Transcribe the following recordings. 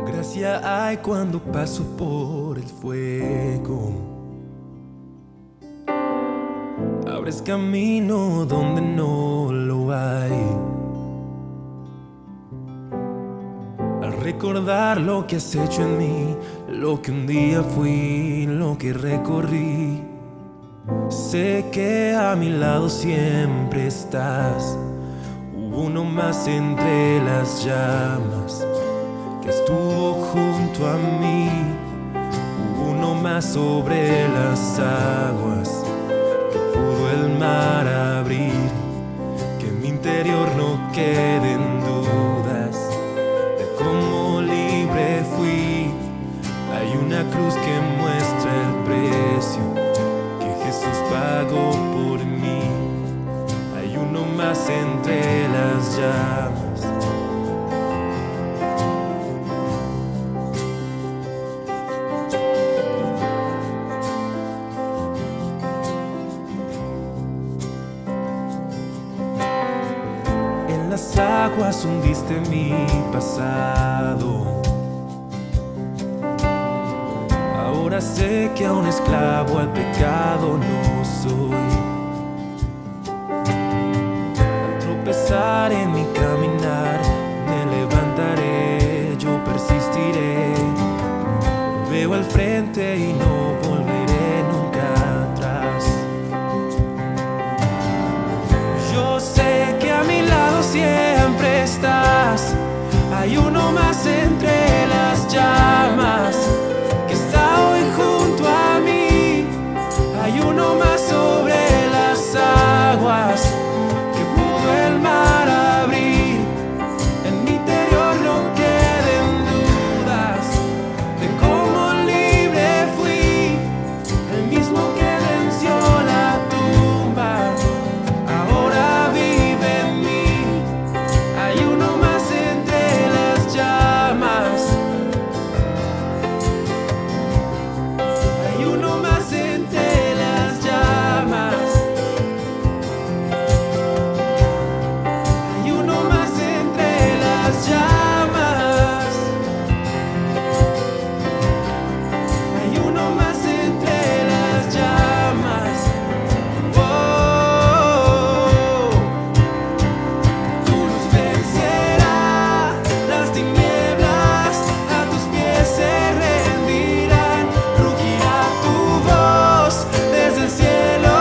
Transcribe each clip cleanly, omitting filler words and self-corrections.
Gracia hay cuando paso por el fuego. Abres camino donde no lo hay. Al recordar lo que has hecho en mí, lo que un día fui, lo que recorrí, sé que a mi lado siempre estás. Hubo uno más entre las llamas que estuvo junto a mí. Hubo uno más sobre las aguas que pudo el mar abrir. Que en mi interior no queden dudas de cómo libre fui. Hay una cruz que muestra el precio que Jesús pagó por mí. Hay uno más entre las llamas. En las aguas hundiste mi pasado. Ahora sé que a un esclavo al pecado no soy. Al tropezar en mi caminar, me levantaré, yo persistiré. Veo al frente y no volveré nunca atrás. Yo sé que a mi lado siempre estás. Hay uno más entre las llamas que está hoy junto a mí. Hay uno más sobre las aguas que pudo el mar abrir. En mi interior no queden dudas de cómo libre fui. El mismo que venció la tumba ahora vive en mí. Hay uno más entre las llamas. Hay uno más entre las llamas. Hay uno más entre las llamas. Hay uno más entre las llamas. Oh, tu luz vencerá las tinieblas, a tus pies se rendirán. Rugirá tu voz desde el cielo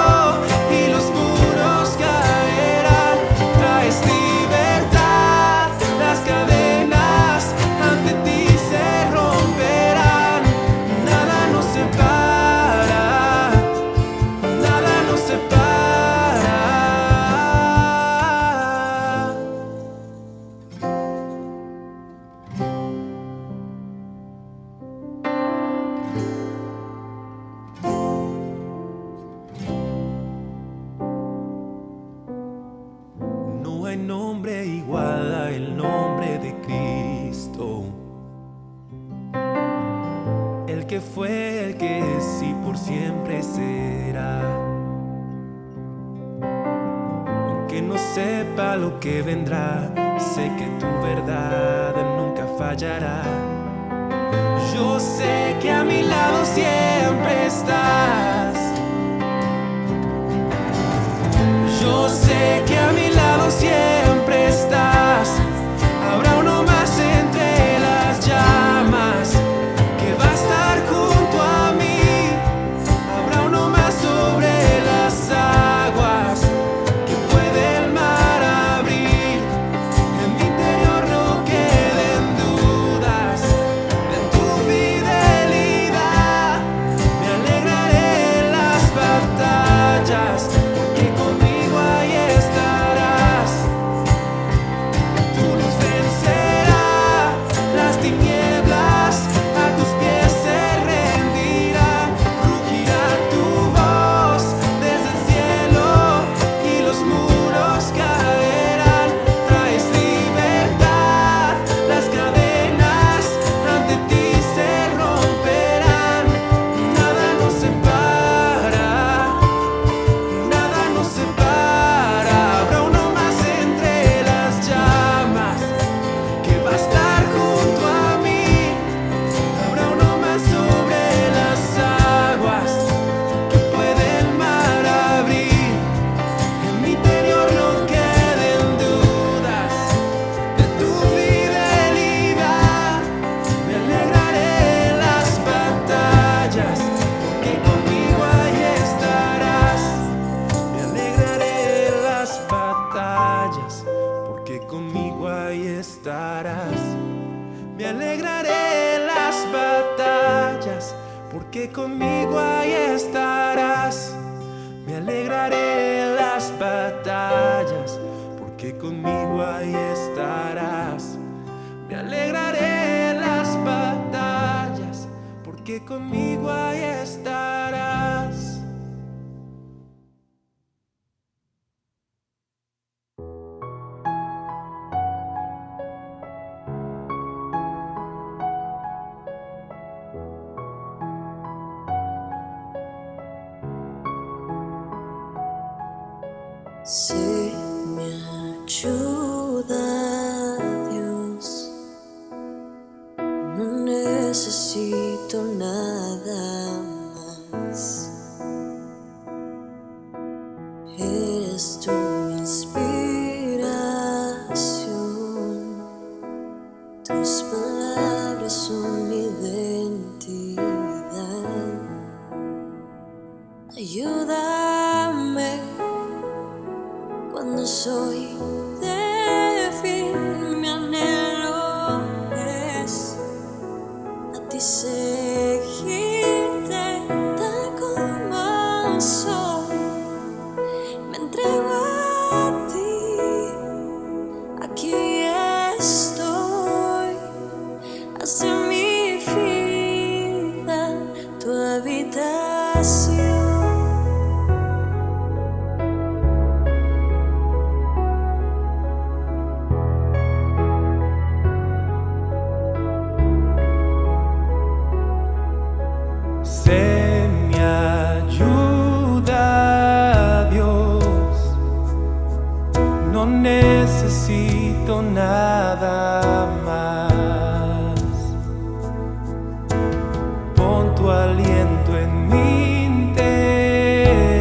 y los muros caerán. Traes libertad, las cadenas ante ti se romperán. Nada nos separa, nada nos separa. No hay nombre igual a el nombre de Cristo. El que fue, el que es y por siempre será. Aunque no sepa lo que vendrá, sé que tu verdad nunca fallará. Yo sé que a mi lado siempre estás. Yo sé que a mi lado siempre estás. Habrá uno más entre las llamas que va a estar junto a mí. Habrá uno más sobre las aguas que puede el mar abrir. En mi interior no queden dudas de tu fidelidad. Me alegraré porque conmigo ahí estarás. Me alegraré en las batallas, porque conmigo ahí estarás. Me alegraré en las batallas, porque conmigo ahí estarás. Si me ayuda Dios, no necesito nada más. Eres tú mi inspiración, tus palabras son mi identidad. Ayúdame cuando soy débil, mi anhelo es a ti seguirte tal como soy. Me entrego a ti, aquí estoy. Haz de mi vida tu habitación. Sé mi ayuda, Dios, no necesito nada más. Pon tu aliento en mi interior,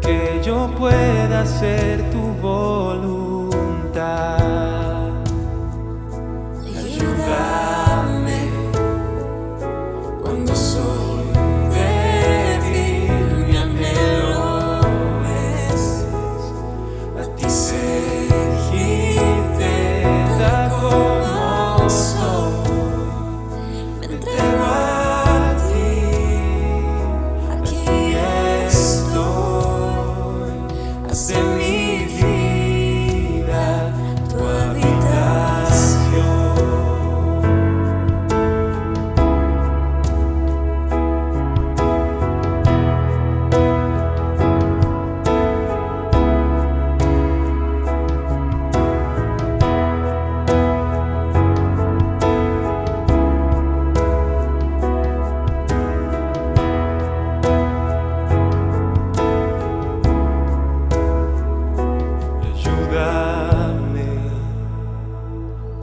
que yo pueda hacer tu voluntad. Ayúdame cuando soy débil, mi anhelo es a ti seguirte tal como soy. Me entrego a ti, aquí estoy. Haz de mi vida tu habitación. Ayúdame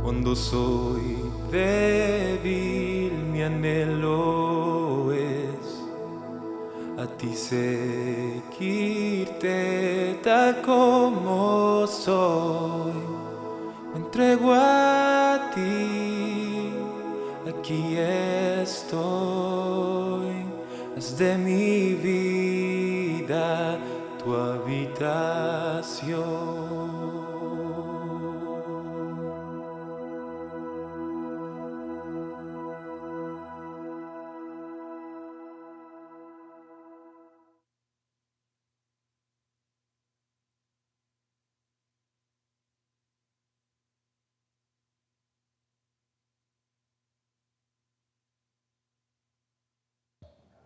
cuando soy débil, mi anhelo es a ti seguirte tal como soy. Me entrego a ti, aquí estoy. Haz de mi vida tu habitación.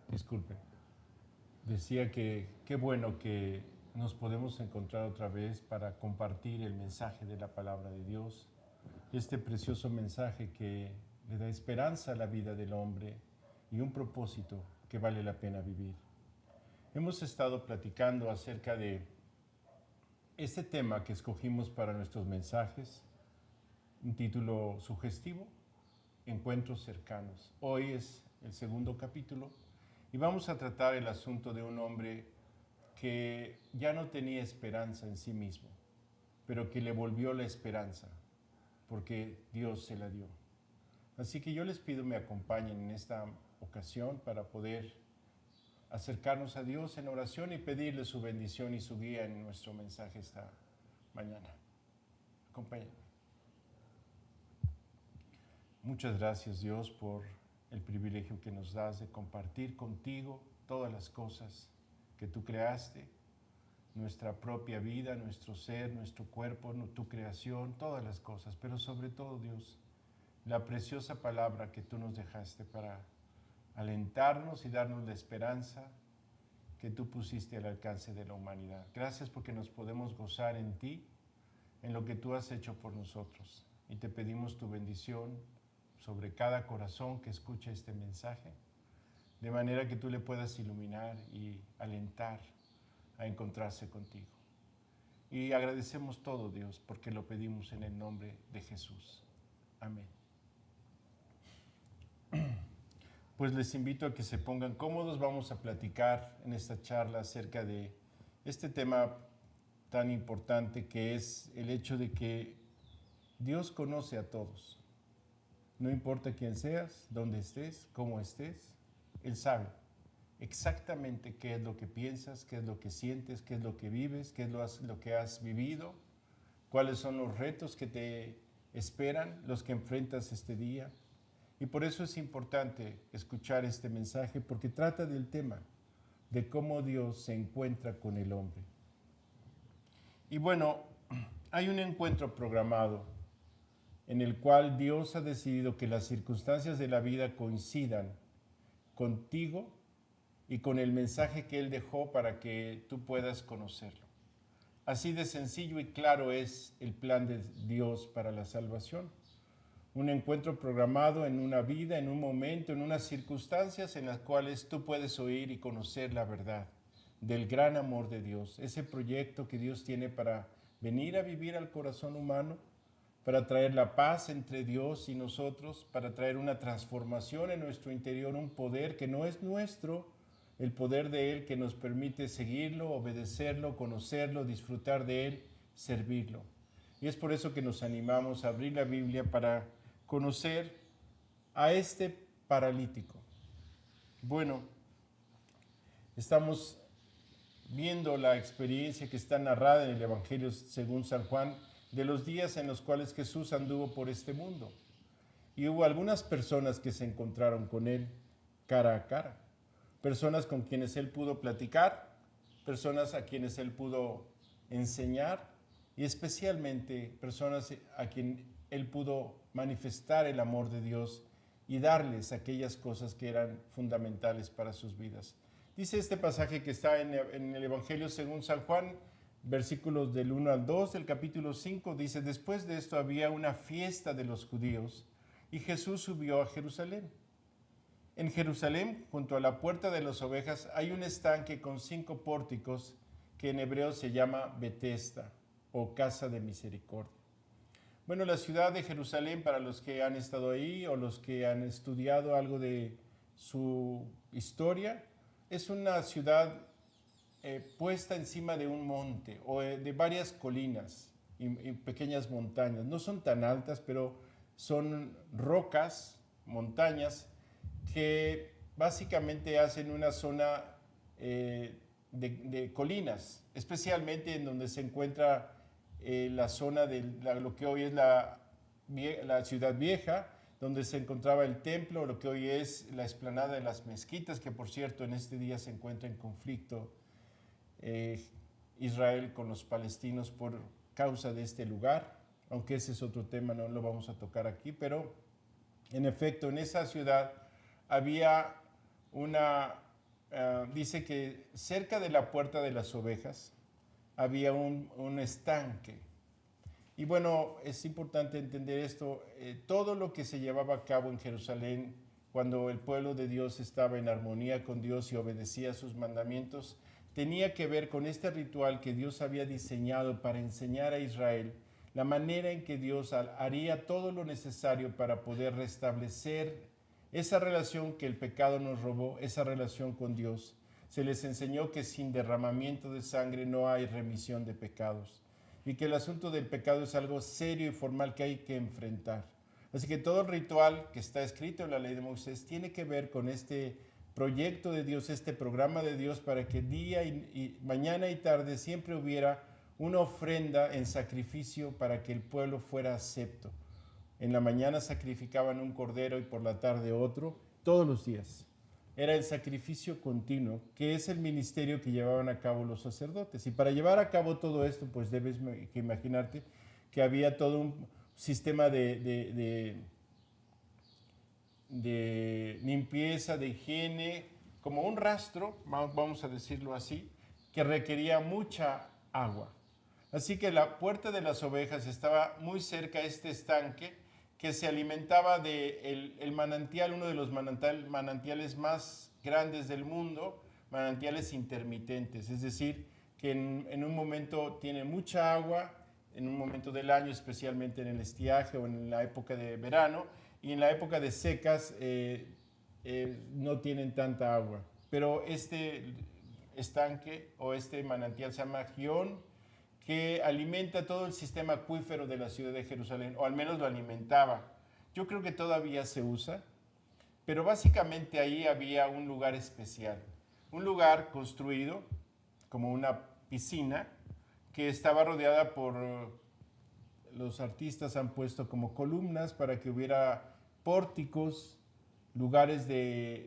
Disculpe. Decía que qué bueno que nos podemos encontrar otra vez para compartir el mensaje de la palabra de Dios, este precioso mensaje que le da esperanza a la vida del hombre y un propósito que vale la pena vivir. Hemos estado platicando acerca de este tema que escogimos para nuestros mensajes, un título sugestivo, Encuentros cercanos. Hoy es el segundo capítulo y vamos a tratar el asunto de un hombre que ya no tenía esperanza en sí mismo, pero que le volvió la esperanza, porque Dios se la dio. Así que yo les pido me acompañen en esta ocasión para poder acercarnos a Dios en oración y pedirle su bendición y su guía en nuestro mensaje esta mañana. Acompáñenme. Muchas gracias, Dios, por el privilegio que nos das de compartir contigo todas las cosas que tú creaste, nuestra propia vida, nuestro ser, nuestro cuerpo, tu creación, todas las cosas, pero sobre todo, Dios, la preciosa palabra que tú nos dejaste para alentarnos y darnos la esperanza que tú pusiste al alcance de la humanidad. Gracias porque nos podemos gozar en ti, en lo que tú has hecho por nosotros. Y te pedimos tu bendición sobre cada corazón que escuche este mensaje, de manera que tú le puedas iluminar y alentar a encontrarse contigo. Y agradecemos todo, Dios, porque lo pedimos en el nombre de Jesús. Amén. Pues les invito a que se pongan cómodos. Vamos a platicar en esta charla acerca de este tema tan importante que es el hecho de que Dios conoce a todos. No importa quién seas, dónde estés, cómo estés, Él sabe exactamente qué es lo que piensas, qué es lo que sientes, qué es lo que vives, qué es lo que has vivido, cuáles son los retos que te esperan, los que enfrentas este día. Y por eso es importante escuchar este mensaje, porque trata del tema de cómo Dios se encuentra con el hombre. Y bueno, hay un encuentro programado en el cual Dios ha decidido que las circunstancias de la vida coincidan contigo y con el mensaje que Él dejó para que tú puedas conocerlo. Así de sencillo y claro es el plan de Dios para la salvación. Un encuentro programado en una vida, en un momento, en unas circunstancias en las cuales tú puedes oír y conocer la verdad del gran amor de Dios, ese proyecto que Dios tiene para venir a vivir al corazón humano, para traer la paz entre Dios y nosotros, para traer una transformación en nuestro interior, un poder que no es nuestro, el poder de Él que nos permite seguirlo, obedecerlo, conocerlo, disfrutar de Él, servirlo. Y es por eso que nos animamos a abrir la Biblia para conocer a este paralítico. Bueno, estamos viendo la experiencia que está narrada en el Evangelio según San Juan de los días en los cuales Jesús anduvo por este mundo. Y hubo algunas personas que se encontraron con Él cara a cara, personas con quienes Él pudo platicar, personas a quienes Él pudo enseñar y especialmente personas a quien Él pudo manifestar el amor de Dios y darles aquellas cosas que eran fundamentales para sus vidas. Dice este pasaje que está en el Evangelio según San Juan, versículos del 1 al 2 del capítulo 5, dice: después de esto había una fiesta de los judíos y Jesús subió a Jerusalén. En Jerusalén, junto a la puerta de las ovejas, hay un estanque con 5 pórticos que en hebreo se llama Betesda o casa de misericordia. Bueno, la ciudad de Jerusalén, para los que han estado ahí o los que han estudiado algo de su historia, es una ciudad puesta encima de un monte o de varias colinas y pequeñas montañas. No son tan altas, pero son rocas, montañas, que básicamente hacen una zona de colinas, especialmente en donde se encuentra la zona de lo que hoy es la ciudad vieja, donde se encontraba el templo, lo que hoy es la explanada de las mezquitas, que por cierto en este día se encuentra en conflicto Israel con los palestinos por causa de este lugar, aunque ese es otro tema, no lo vamos a tocar aquí, pero en efecto en esa ciudad había dice que cerca de la puerta de las ovejas había un estanque. Y bueno, es importante entender esto. Todo lo que se llevaba a cabo en Jerusalén, cuando el pueblo de Dios estaba en armonía con Dios y obedecía sus mandamientos, tenía que ver con este ritual que Dios había diseñado para enseñar a Israel la manera en que Dios haría todo lo necesario para poder restablecer esa relación que el pecado nos robó, esa relación con Dios. Se les enseñó que sin derramamiento de sangre no hay remisión de pecados y que el asunto del pecado es algo serio y formal que hay que enfrentar. Así que todo el ritual que está escrito en la ley de Moisés tiene que ver con este proyecto de Dios, este programa de Dios para que día y mañana y tarde siempre hubiera una ofrenda en sacrificio para que el pueblo fuera acepto. En la mañana sacrificaban un cordero y por la tarde otro, todos los días. Era el sacrificio continuo, que es el ministerio que llevaban a cabo los sacerdotes. Y para llevar a cabo todo esto, pues debes que imaginarte que había todo un sistema de limpieza, de higiene, como un rastro, vamos a decirlo así, que requería mucha agua. Así que la puerta de las ovejas estaba muy cerca a este estanque que se alimentaba de el manantial, uno de los manantiales más grandes del mundo, manantiales intermitentes, es decir, que en un momento tiene mucha agua, en un momento del año, especialmente en el estiaje o en la época de verano, y en la época de secas no tienen tanta agua. Pero este estanque o este manantial se llama Gihón, que alimenta todo el sistema acuífero de la ciudad de Jerusalén, o al menos lo alimentaba. Yo creo que todavía se usa, pero básicamente ahí había un lugar especial, un lugar construido como una piscina que estaba rodeada por, los artistas han puesto como columnas para que hubiera pórticos, lugares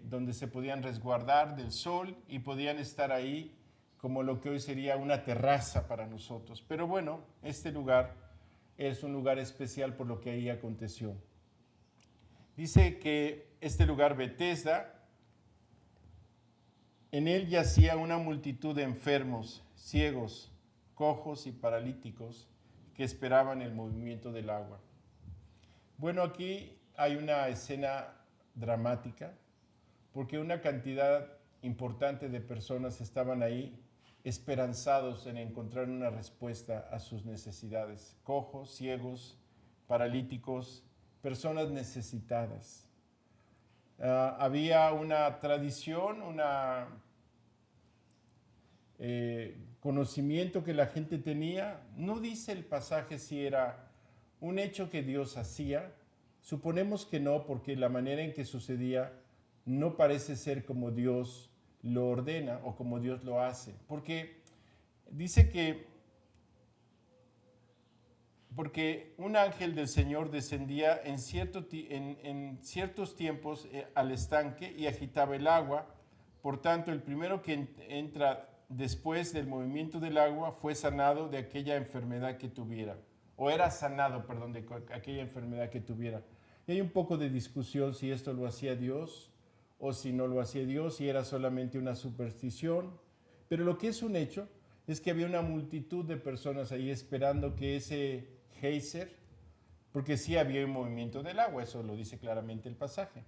donde se podían resguardar del sol y podían estar ahí como lo que hoy sería una terraza para nosotros. Pero bueno, este lugar es un lugar especial por lo que ahí aconteció. Dice que este lugar Betesda, en él yacía una multitud de enfermos, ciegos, cojos y paralíticos que esperaban el movimiento del agua. Bueno, aquí hay una escena dramática porque una cantidad importante de personas estaban ahí esperanzados en encontrar una respuesta a sus necesidades. Cojos, ciegos, paralíticos, personas necesitadas. Había una tradición, conocimiento que la gente tenía. No dice el pasaje si era un hecho que Dios hacía. Suponemos que no, porque la manera en que sucedía no parece ser como Dios lo ordena o como Dios lo hace. Porque dice que porque un ángel del Señor descendía en ciertos tiempos al estanque y agitaba el agua. Por tanto, el primero que entra después del movimiento del agua fue sanado de aquella enfermedad que tuviera. O era sanado, perdón, de aquella enfermedad que tuviera. Y hay un poco de discusión si esto lo hacía Dios o si no lo hacía Dios, si era solamente una superstición. Pero lo que es un hecho es que había una multitud de personas ahí esperando que ese geyser, porque sí había un movimiento del agua, eso lo dice claramente el pasaje.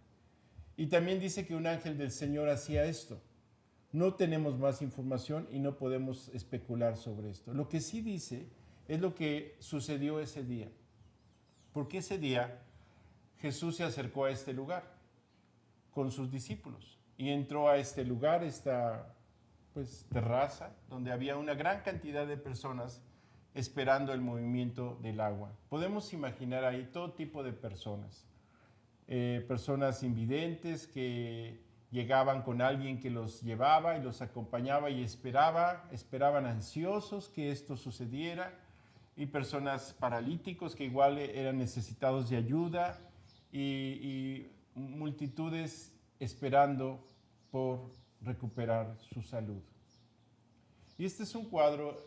Y también dice que un ángel del Señor hacía esto. No tenemos más información y no podemos especular sobre esto. Lo que sí dice es lo que sucedió ese día. Porque ese día Jesús se acercó a este lugar con sus discípulos y entró a este lugar, esta terraza, donde había una gran cantidad de personas esperando el movimiento del agua. Podemos imaginar ahí todo tipo de personas. Personas invidentes que llegaban con alguien que los llevaba y los acompañaba y esperaban ansiosos que esto sucediera, y personas paralíticos que igual eran necesitados de ayuda, y multitudes esperando por recuperar su salud. Y este es un cuadro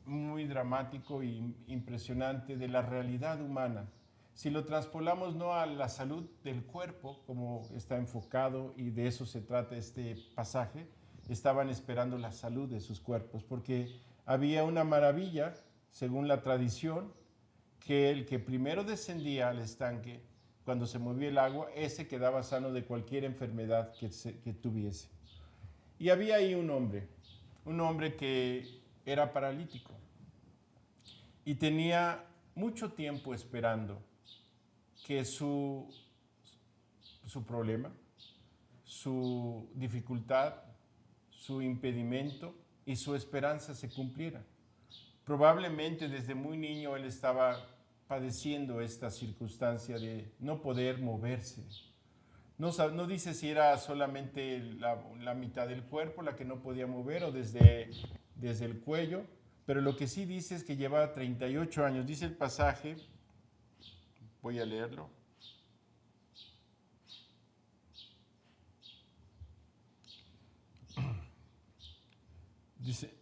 muy dramático e impresionante de la realidad humana. Si lo traspolamos no a la salud del cuerpo, como está enfocado, y de eso se trata este pasaje, estaban esperando la salud de sus cuerpos, porque había una maravilla, según la tradición, que el que primero descendía al estanque, cuando se movía el agua, ese quedaba sano de cualquier enfermedad que tuviese. Y había ahí un hombre que era paralítico y tenía mucho tiempo esperando que su problema, su dificultad, su impedimento y su esperanza se cumpliera. Probablemente desde muy niño él estaba padeciendo esta circunstancia de no poder moverse. No dice si era solamente la mitad del cuerpo la que no podía mover o desde el cuello, pero lo que sí dice es que llevaba 38 años. Dice el pasaje, voy a leerlo. Dice,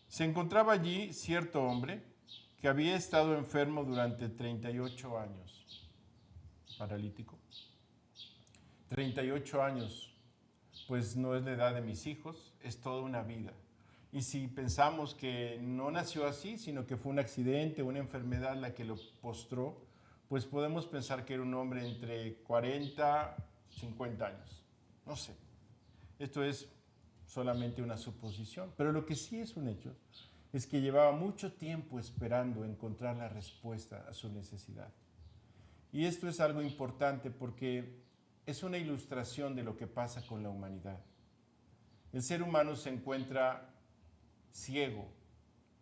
se encontraba allí cierto hombre que había estado enfermo durante 38 años, paralítico. 38 años, pues no es la edad de mis hijos, es toda una vida. Y si pensamos que no nació así, sino que fue un accidente, una enfermedad la que lo postró, pues podemos pensar que era un hombre entre 40 y 50 años. No sé, esto es solamente una suposición, pero lo que sí es un hecho es que llevaba mucho tiempo esperando encontrar la respuesta a su necesidad. Y esto es algo importante porque es una ilustración de lo que pasa con la humanidad. El ser humano se encuentra ciego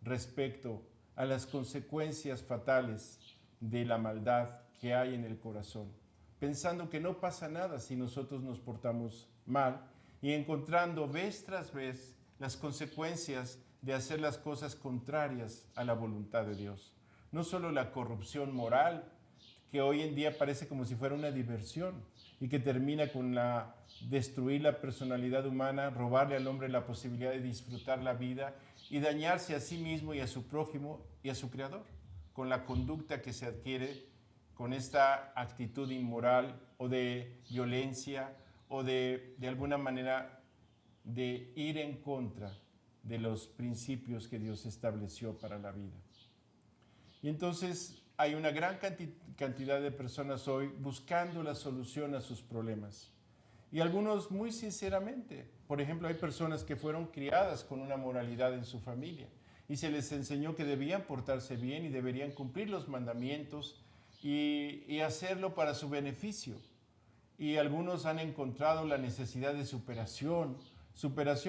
respecto a las consecuencias fatales de la maldad que hay en el corazón, pensando que no pasa nada si nosotros nos portamos mal y encontrando vez tras vez las consecuencias de hacer las cosas contrarias a la voluntad de Dios. No solo la corrupción moral, que hoy en día parece como si fuera una diversión y que termina con destruir la personalidad humana, robarle al hombre la posibilidad de disfrutar la vida y dañarse a sí mismo y a su prójimo y a su creador, con la conducta que se adquiere con esta actitud inmoral o de violencia o de alguna manera de ir en contra de los principios que Dios estableció para la vida. Y entonces hay una gran cantidad de personas hoy buscando la solución a sus problemas. Y algunos muy sinceramente. Por ejemplo, hay personas que fueron criadas con una moralidad en su familia y se les enseñó que debían portarse bien y deberían cumplir los mandamientos y hacerlo para su beneficio. Y algunos han encontrado la necesidad de superación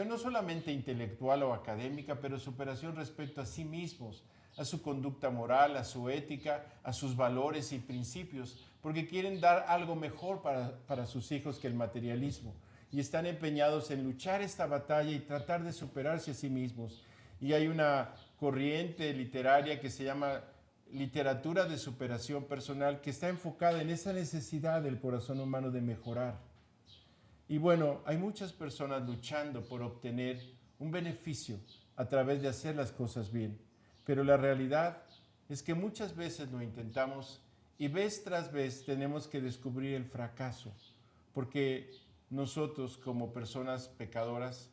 no solamente intelectual o académica, pero superación respecto a sí mismos, a su conducta moral, a su ética, a sus valores y principios, porque quieren dar algo mejor para sus hijos que el materialismo. Y están empeñados en luchar esta batalla y tratar de superarse a sí mismos. Y hay una corriente literaria que se llama literatura de superación personal, que está enfocada en esa necesidad del corazón humano de mejorar. Y bueno, hay muchas personas luchando por obtener un beneficio a través de hacer las cosas bien. Pero la realidad es que muchas veces lo intentamos y vez tras vez tenemos que descubrir el fracaso, porque nosotros como personas pecadoras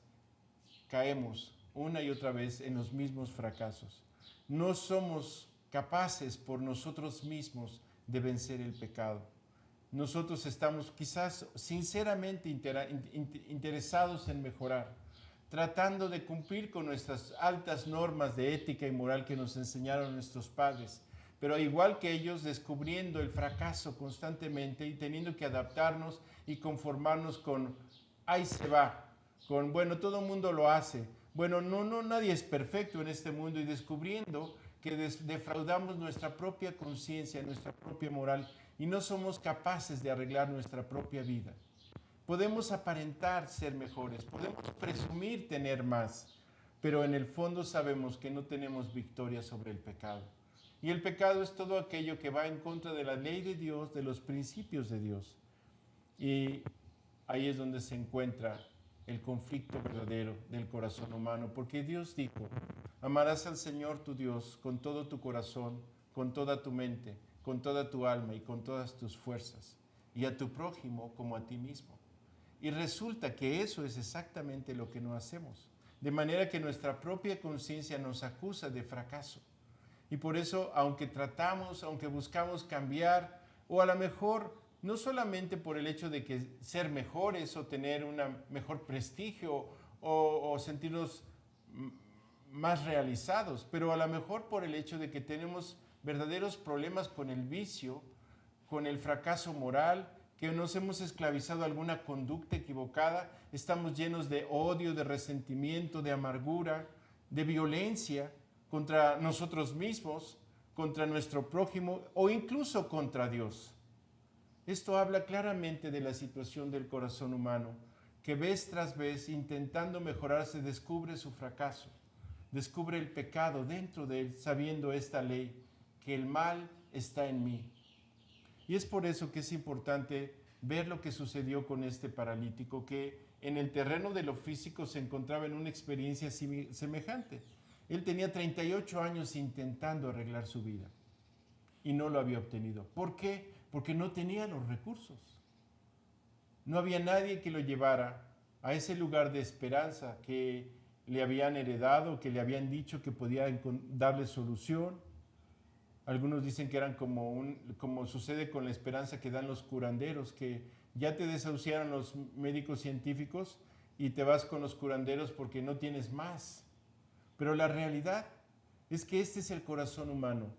caemos una y otra vez en los mismos fracasos. No somos capaces por nosotros mismos de vencer el pecado. Nosotros estamos quizás sinceramente interesados en mejorar, tratando de cumplir con nuestras altas normas de ética y moral que nos enseñaron nuestros padres, pero igual que ellos, descubriendo el fracaso constantemente y teniendo que adaptarnos y conformarnos con, ahí se va, con, bueno, todo el mundo lo hace, bueno, nadie es perfecto en este mundo, y descubriendo que defraudamos nuestra propia conciencia, nuestra propia moral, y no somos capaces de arreglar nuestra propia vida. Podemos aparentar ser mejores, podemos presumir tener más, pero en el fondo sabemos que no tenemos victoria sobre el pecado. Y el pecado es todo aquello que va en contra de la ley de Dios, de los principios de Dios. Y ahí es donde se encuentra el conflicto verdadero del corazón humano, porque Dios dijo, amarás al Señor tu Dios con todo tu corazón, con toda tu mente, con toda tu alma y con todas tus fuerzas, y a tu prójimo como a ti mismo. Y resulta que eso es exactamente lo que no hacemos, de manera que nuestra propia conciencia nos acusa de fracaso. Y por eso, aunque tratamos, aunque buscamos cambiar, o a lo mejor no solamente por el hecho de que ser mejores o tener un mejor prestigio o sentirnos más realizados, pero a lo mejor por el hecho de que tenemos verdaderos problemas con el vicio, con el fracaso moral, que nos hemos esclavizado a alguna conducta equivocada, estamos llenos de odio, de resentimiento, de amargura, de violencia contra nosotros mismos, contra nuestro prójimo o incluso contra Dios. Esto habla claramente de la situación del corazón humano, que vez tras vez, intentando mejorarse, descubre su fracaso, descubre el pecado dentro de él, sabiendo esta ley, que el mal está en mí. Y es por eso que es importante ver lo que sucedió con este paralítico, que en el terreno de lo físico se encontraba en una experiencia semejante. Él tenía 38 años intentando arreglar su vida y no lo había obtenido. ¿Por qué? Porque no tenía los recursos. No había nadie que lo llevara a ese lugar de esperanza que le habían heredado, que le habían dicho que podía darle solución. Algunos dicen que eran como sucede con la esperanza que dan los curanderos, que ya te desahuciaron los médicos científicos y te vas con los curanderos porque no tienes más. Pero la realidad es que este es el corazón humano,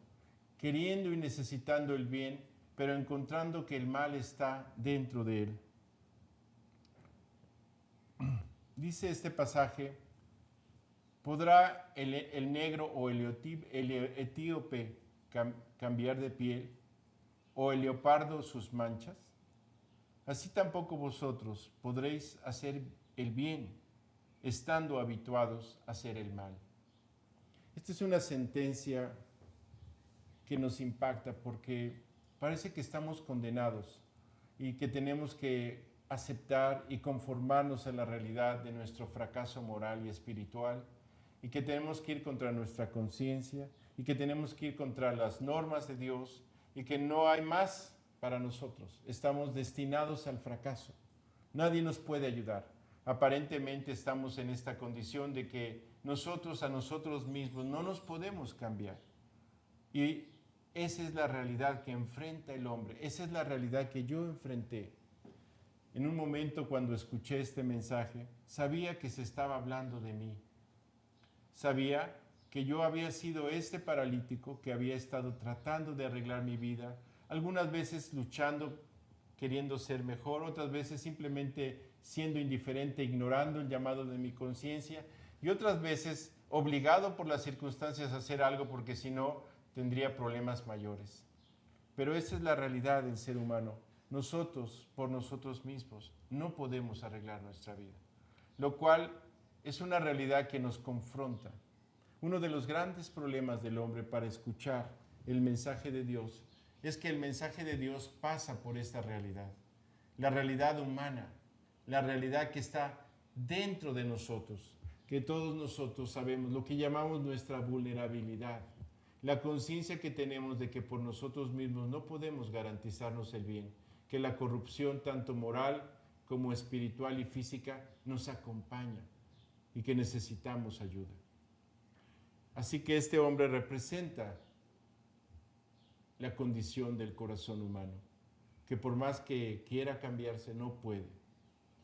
queriendo y necesitando el bien, pero encontrando que el mal está dentro de él. Dice este pasaje: ¿podrá el negro o el etíope cambiar de piel, o el leopardo sus manchas? Así tampoco vosotros podréis hacer el bien, estando habituados a hacer el mal. Esta es una sentencia que nos impacta porque parece que estamos condenados y que tenemos que aceptar y conformarnos a la realidad de nuestro fracaso moral y espiritual, y que tenemos que ir contra nuestra conciencia y que tenemos que ir contra las normas de Dios y que no hay más para nosotros. Estamos destinados al fracaso. Nadie nos puede ayudar. Aparentemente estamos en esta condición de que nosotros a nosotros mismos no nos podemos cambiar. Y esa es la realidad que enfrenta el hombre. Esa es la realidad que yo enfrenté. En un momento cuando escuché este mensaje, sabía que se estaba hablando de mí. Sabía que yo había sido este paralítico que había estado tratando de arreglar mi vida, algunas veces luchando, queriendo ser mejor, otras veces simplemente siendo indiferente, ignorando el llamado de mi conciencia, y otras veces obligado por las circunstancias a hacer algo porque si no tendría problemas mayores. Pero esa es la realidad del ser humano. Nosotros, por nosotros mismos, no podemos arreglar nuestra vida, lo cual es una realidad que nos confronta. Uno de los grandes problemas del hombre para escuchar el mensaje de Dios es que el mensaje de Dios pasa por esta realidad, la realidad humana, la realidad que está dentro de nosotros, que todos nosotros sabemos, lo que llamamos nuestra vulnerabilidad, la conciencia que tenemos de que por nosotros mismos no podemos garantizarnos el bien, que la corrupción tanto moral como espiritual y física nos acompaña y que necesitamos ayuda. Así que este hombre representa la condición del corazón humano, que por más que quiera cambiarse no puede,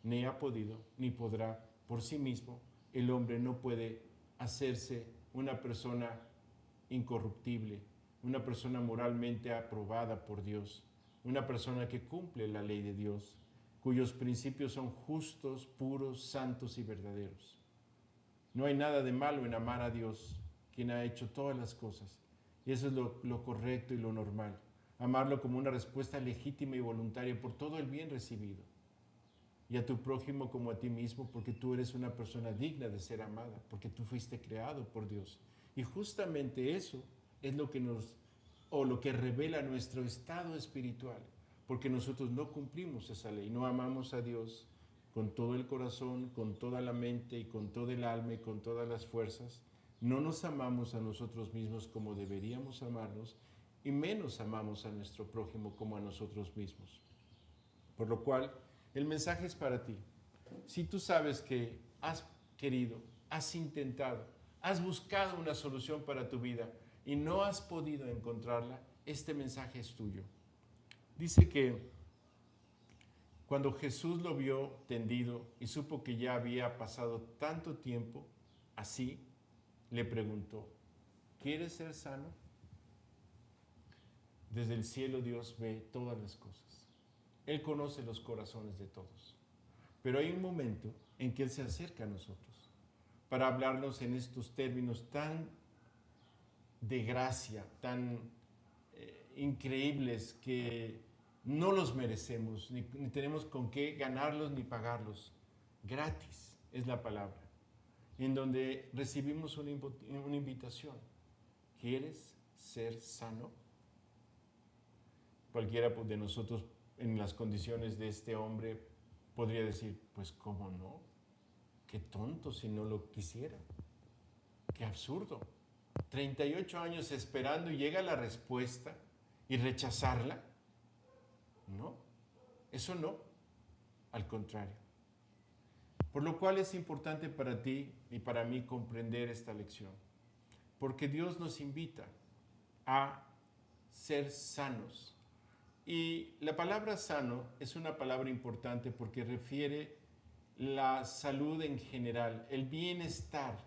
ni ha podido, ni podrá por sí mismo. El hombre no puede hacerse una persona incorruptible, una persona moralmente aprobada por Dios, una persona que cumple la ley de Dios, cuyos principios son justos, puros, santos y verdaderos. No hay nada de malo en amar a Dios, quien ha hecho todas las cosas. Y eso es lo correcto y lo normal. Amarlo como una respuesta legítima y voluntaria por todo el bien recibido. Y a tu prójimo como a ti mismo, porque tú eres una persona digna de ser amada, porque tú fuiste creado por Dios. Y justamente eso es lo que revela nuestro estado espiritual, porque nosotros no cumplimos esa ley, no amamos a Dios con todo el corazón, con toda la mente y con todo el alma y con todas las fuerzas. No nos amamos a nosotros mismos como deberíamos amarnos y menos amamos a nuestro prójimo como a nosotros mismos. Por lo cual, el mensaje es para ti. Si tú sabes que has querido, has intentado, has buscado una solución para tu vida y no has podido encontrarla, este mensaje es tuyo. Dice que cuando Jesús lo vio tendido y supo que ya había pasado tanto tiempo así, le preguntó: ¿quieres ser sano? Desde el cielo Dios ve todas las cosas. Él conoce los corazones de todos. Pero hay un momento en que Él se acerca a nosotros para hablarnos en estos términos tan de gracia, tan increíbles que no los merecemos, ni tenemos con qué ganarlos ni pagarlos. Gratis es la palabra, en donde recibimos una invitación. ¿Quieres ser sano? Cualquiera de nosotros en las condiciones de este hombre podría decir, pues cómo no, qué tonto si no lo quisiera, qué absurdo. 38 años esperando y llega la respuesta y rechazarla. No, eso no, al contrario. Por lo cual es importante para ti y para mí comprender esta lección, porque Dios nos invita a ser sanos. Y la palabra sano es una palabra importante porque refiere la salud en general, el bienestar,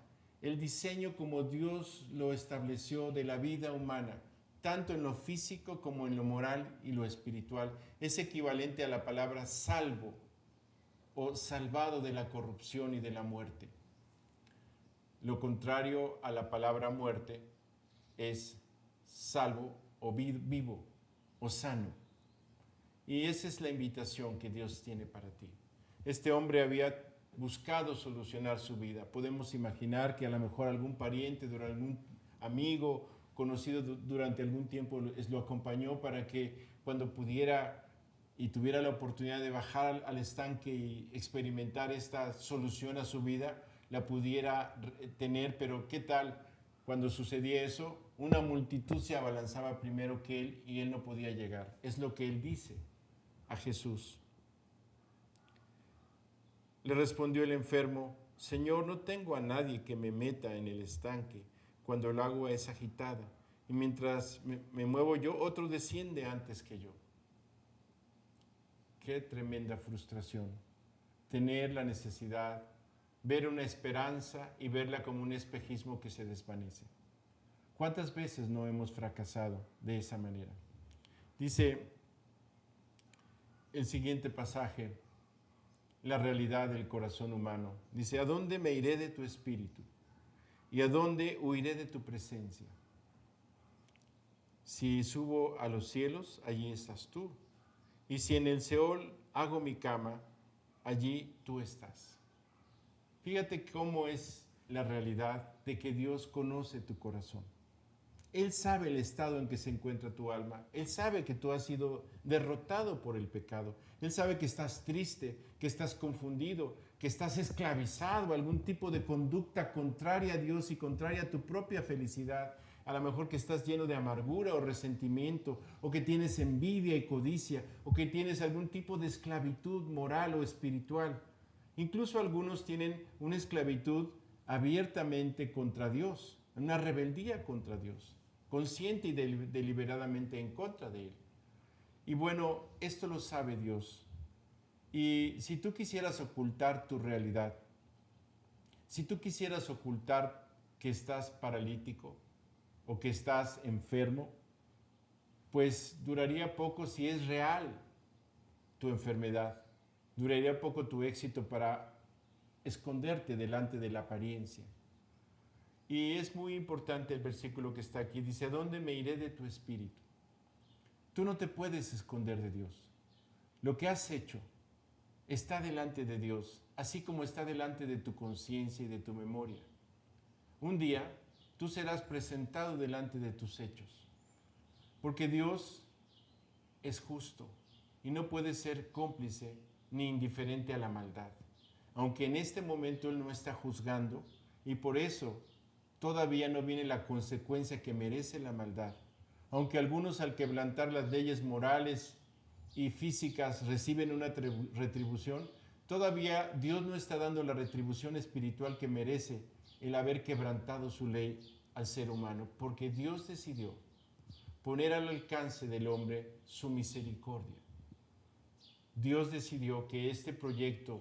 el diseño como Dios lo estableció de la vida humana, tanto en lo físico como en lo moral y lo espiritual. Es equivalente a la palabra salvo o salvado de la corrupción y de la muerte. Lo contrario a la palabra muerte es salvo o vivo o sano. Y esa es la invitación que Dios tiene para ti. Este hombre había buscado solucionar su vida. Podemos imaginar que a lo mejor algún pariente, algún amigo conocido durante algún tiempo lo acompañó para que cuando pudiera y tuviera la oportunidad de bajar al estanque y experimentar esta solución a su vida, la pudiera tener. Pero ¿qué tal cuando sucedía eso? Una multitud se abalanzaba primero que él y él no podía llegar. Es lo que él dice a Jesús. Le respondió el enfermo, Señor, no tengo a nadie que me meta en el estanque cuando el agua es agitada, y mientras me muevo yo, otro desciende antes que yo. Qué tremenda frustración. Tener la necesidad, ver una esperanza y verla como un espejismo que se desvanece. ¿Cuántas veces no hemos fracasado de esa manera? Dice el siguiente pasaje, la realidad del corazón humano. Dice, ¿a dónde me iré de tu espíritu? ¿Y a dónde huiré de tu presencia? Si subo a los cielos, allí estás tú. Y si en el Seol hago mi cama, allí tú estás. Fíjate cómo es la realidad de que Dios conoce tu corazón. Él sabe el estado en que se encuentra tu alma. Él sabe que tú has sido derrotado por el pecado. Él sabe que estás triste, que estás confundido, que estás esclavizado a algún tipo de conducta contraria a Dios y contraria a tu propia felicidad. A lo mejor que estás lleno de amargura o resentimiento, o que tienes envidia y codicia, o que tienes algún tipo de esclavitud moral o espiritual. Incluso algunos tienen una esclavitud abiertamente contra Dios, una rebeldía contra Dios, consciente y deliberadamente en contra de Él. Y bueno, esto lo sabe Dios. Y si tú quisieras ocultar tu realidad, si tú quisieras ocultar que estás paralítico o que estás enfermo, pues duraría poco si es real tu enfermedad. Duraría poco tu éxito para esconderte delante de la apariencia. Y es muy importante el versículo que está aquí. Dice, ¿a dónde me iré de tu espíritu? Tú no te puedes esconder de Dios. Lo que has hecho está delante de Dios, así como está delante de tu conciencia y de tu memoria. Un día tú serás presentado delante de tus hechos, porque Dios es justo y no puede ser cómplice ni indiferente a la maldad, aunque en este momento Él no está juzgando y por eso todavía no viene la consecuencia que merece la maldad. Aunque algunos al quebrantar las leyes morales y físicas reciben una retribución, todavía Dios no está dando la retribución espiritual que merece el haber quebrantado su ley al ser humano, porque Dios decidió poner al alcance del hombre su misericordia. Dios decidió que este proyecto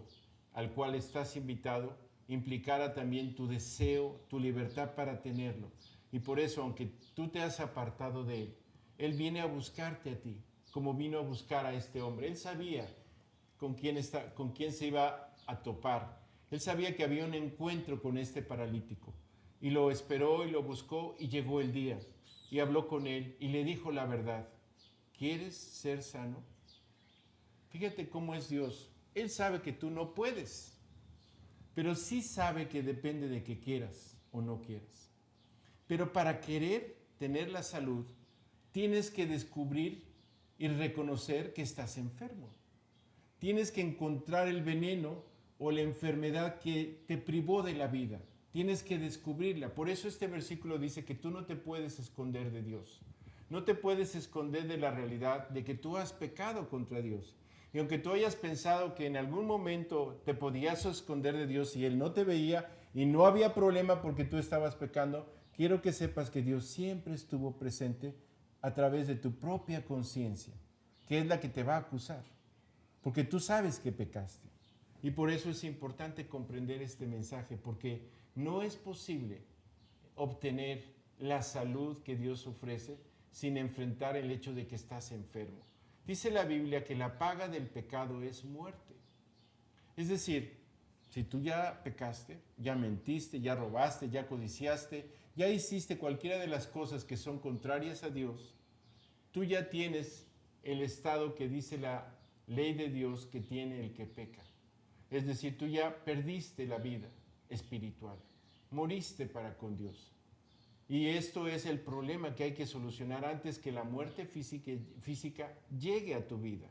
al cual estás invitado implicara también tu deseo, tu libertad para tenerlo. Y por eso, aunque tú te has apartado de Él, Él viene a buscarte a ti, como vino a buscar a este hombre. Él sabía con quién se iba a topar. Él sabía que había un encuentro con este paralítico. Y lo esperó y lo buscó y llegó el día. Y habló con él y le dijo la verdad. ¿Quieres ser sano? Fíjate cómo es Dios. Él sabe que tú no puedes, pero sí sabe que depende de que quieras o no quieras. Pero para querer tener la salud, tienes que descubrir y reconocer que estás enfermo. Tienes que encontrar el veneno o la enfermedad que te privó de la vida. Tienes que descubrirla. Por eso este versículo dice que tú no te puedes esconder de Dios. No te puedes esconder de la realidad de que tú has pecado contra Dios. Y aunque tú hayas pensado que en algún momento te podías esconder de Dios y Él no te veía y no había problema porque tú estabas pecando, quiero que sepas que Dios siempre estuvo presente a través de tu propia conciencia, que es la que te va a acusar, porque tú sabes que pecaste. Y por eso es importante comprender este mensaje, porque no es posible obtener la salud que Dios ofrece sin enfrentar el hecho de que estás enfermo. Dice la Biblia que la paga del pecado es muerte. Es decir, si tú ya pecaste, ya mentiste, ya robaste, ya codiciaste, ya hiciste cualquiera de las cosas que son contrarias a Dios, tú ya tienes el estado que dice la ley de Dios que tiene el que peca. Es decir, tú ya perdiste la vida espiritual, moriste para con Dios. Y esto es el problema que hay que solucionar antes que la muerte física llegue a tu vida.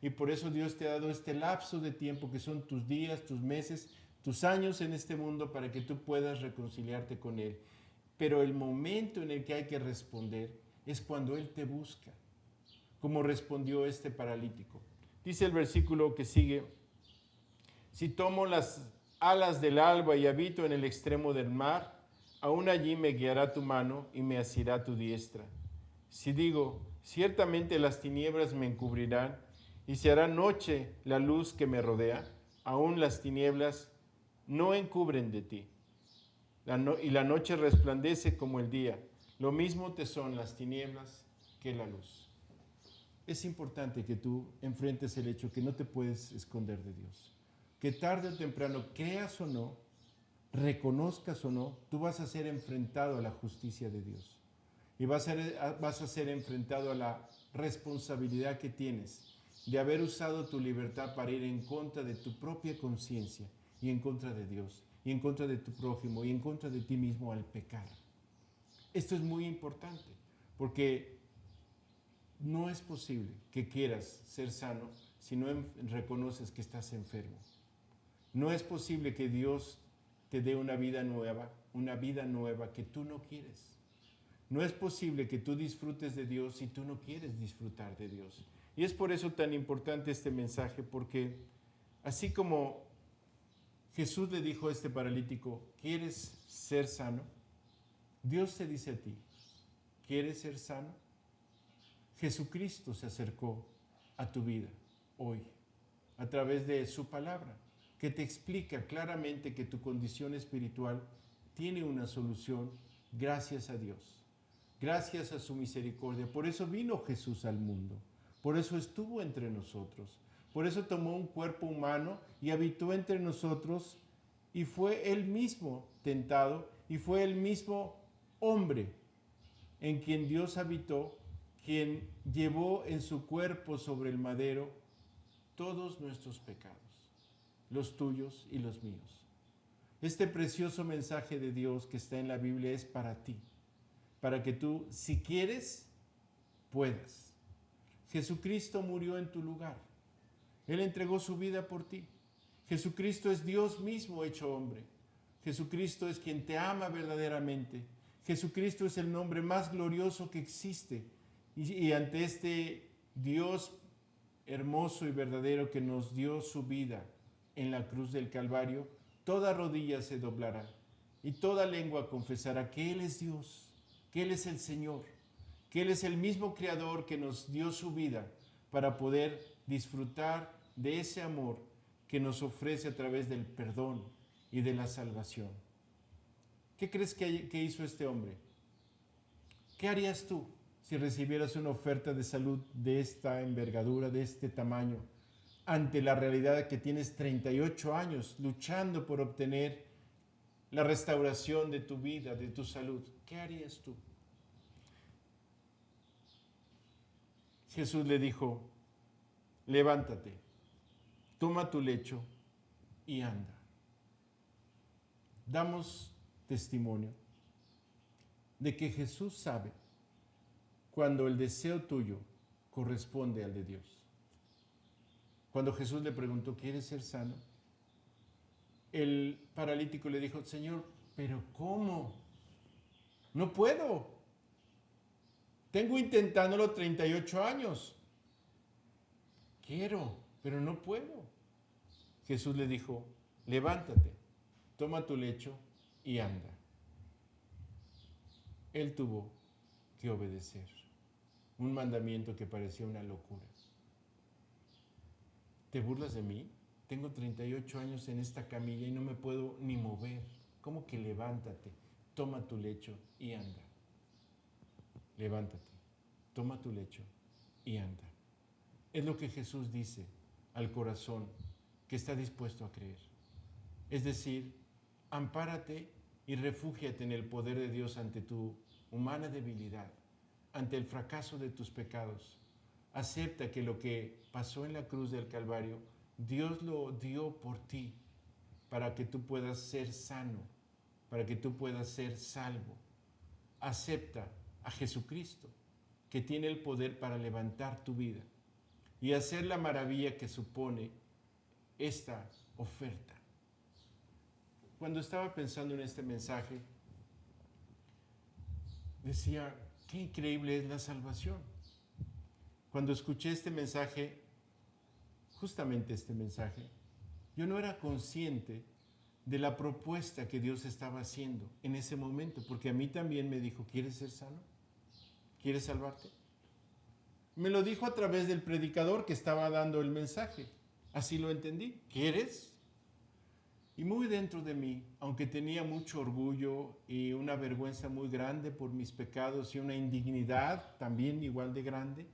Y por eso Dios te ha dado este lapso de tiempo que son tus días, tus meses, tus años en este mundo para que tú puedas reconciliarte con Él. Pero el momento en el que hay que responder es cuando Él te busca, como respondió este paralítico. Dice el versículo que sigue: si tomo las alas del alba y habito en el extremo del mar, aún allí me guiará tu mano y me asirá tu diestra. Si digo, ciertamente las tinieblas me encubrirán y se hará noche la luz que me rodea, aún las tinieblas no encubren de ti. Y la noche resplandece como el día. Lo mismo te son las tinieblas que la luz. Es importante que tú enfrentes el hecho que no te puedes esconder de Dios. Que tarde o temprano, creas o no, reconozcas o no, tú vas a ser enfrentado a la justicia de Dios. Y vas a ser enfrentado a la responsabilidad que tienes de haber usado tu libertad para ir en contra de tu propia conciencia y en contra de Dios, y en contra de tu prójimo, y en contra de ti mismo al pecar. Esto es muy importante, porque no es posible que quieras ser sano si no reconoces que estás enfermo. No es posible que Dios te dé una vida nueva que tú no quieres. No es posible que tú disfrutes de Dios si tú no quieres disfrutar de Dios. Y es por eso tan importante este mensaje, porque así como Jesús le dijo a este paralítico, ¿quieres ser sano? Dios te dice a ti, ¿quieres ser sano? Jesucristo se acercó a tu vida hoy a través de su palabra, que te explica claramente que tu condición espiritual tiene una solución gracias a Dios, gracias a su misericordia. Por eso vino Jesús al mundo, por eso estuvo entre nosotros, por eso tomó un cuerpo humano y habitó entre nosotros, y fue Él mismo tentado, y fue el mismo hombre en quien Dios habitó, quien llevó en su cuerpo sobre el madero todos nuestros pecados, los tuyos y los míos. Este precioso mensaje de Dios que está en la Biblia es para ti, para que tú, si quieres, puedas. Jesucristo murió en tu lugar. Él entregó su vida por ti. Jesucristo es Dios mismo hecho hombre. Jesucristo es quien te ama verdaderamente. Jesucristo es el nombre más glorioso que existe. Y ante este Dios hermoso y verdadero que nos dio su vida en la cruz del Calvario, toda rodilla se doblará y toda lengua confesará que Él es Dios, que Él es el Señor, que Él es el mismo Creador que nos dio su vida para poder disfrutar de ese amor que nos ofrece a través del perdón y de la salvación. ¿Qué crees que hizo este hombre? ¿Qué harías tú si recibieras una oferta de salud de esta envergadura, de este tamaño, ante la realidad de que tienes 38 años luchando por obtener la restauración de tu vida, de tu salud? ¿Qué harías tú? Jesús le dijo, levántate, toma tu lecho y anda. Damos testimonio de que Jesús sabe cuando el deseo tuyo corresponde al de Dios. Cuando Jesús le preguntó, ¿quieres ser sano? El paralítico le dijo, Señor, ¿pero cómo? No puedo. Tengo intentándolo 38 años. Quiero, pero no puedo. Jesús le dijo, levántate, toma tu lecho y anda. Él tuvo que obedecer un mandamiento que parecía una locura. ¿Te burlas de mí? Tengo 38 años en esta camilla y no me puedo ni mover. ¿Cómo que levántate, toma tu lecho y anda? Levántate, toma tu lecho y anda. Es lo que Jesús dice al corazón que está dispuesto a creer. Es decir, ampárate y refúgiate en el poder de Dios ante tu humana debilidad, ante el fracaso de tus pecados. Acepta que lo que pasó en la cruz del Calvario, Dios lo dio por ti, para que tú puedas ser sano, para que tú puedas ser salvo. Acepta a Jesucristo, que tiene el poder para levantar tu vida y hacer la maravilla que supone esta oferta. Cuando estaba pensando en este mensaje, decía, qué increíble es la salvación. Cuando escuché este mensaje, justamente este mensaje, yo no era consciente de la propuesta que Dios estaba haciendo en ese momento, porque a mí también me dijo, ¿quieres ser sano? ¿Quieres salvarte? Me lo dijo a través del predicador que estaba dando el mensaje. Así lo entendí. ¿Quieres? Y muy dentro de mí, aunque tenía mucho orgullo y una vergüenza muy grande por mis pecados y una indignidad también igual de grande,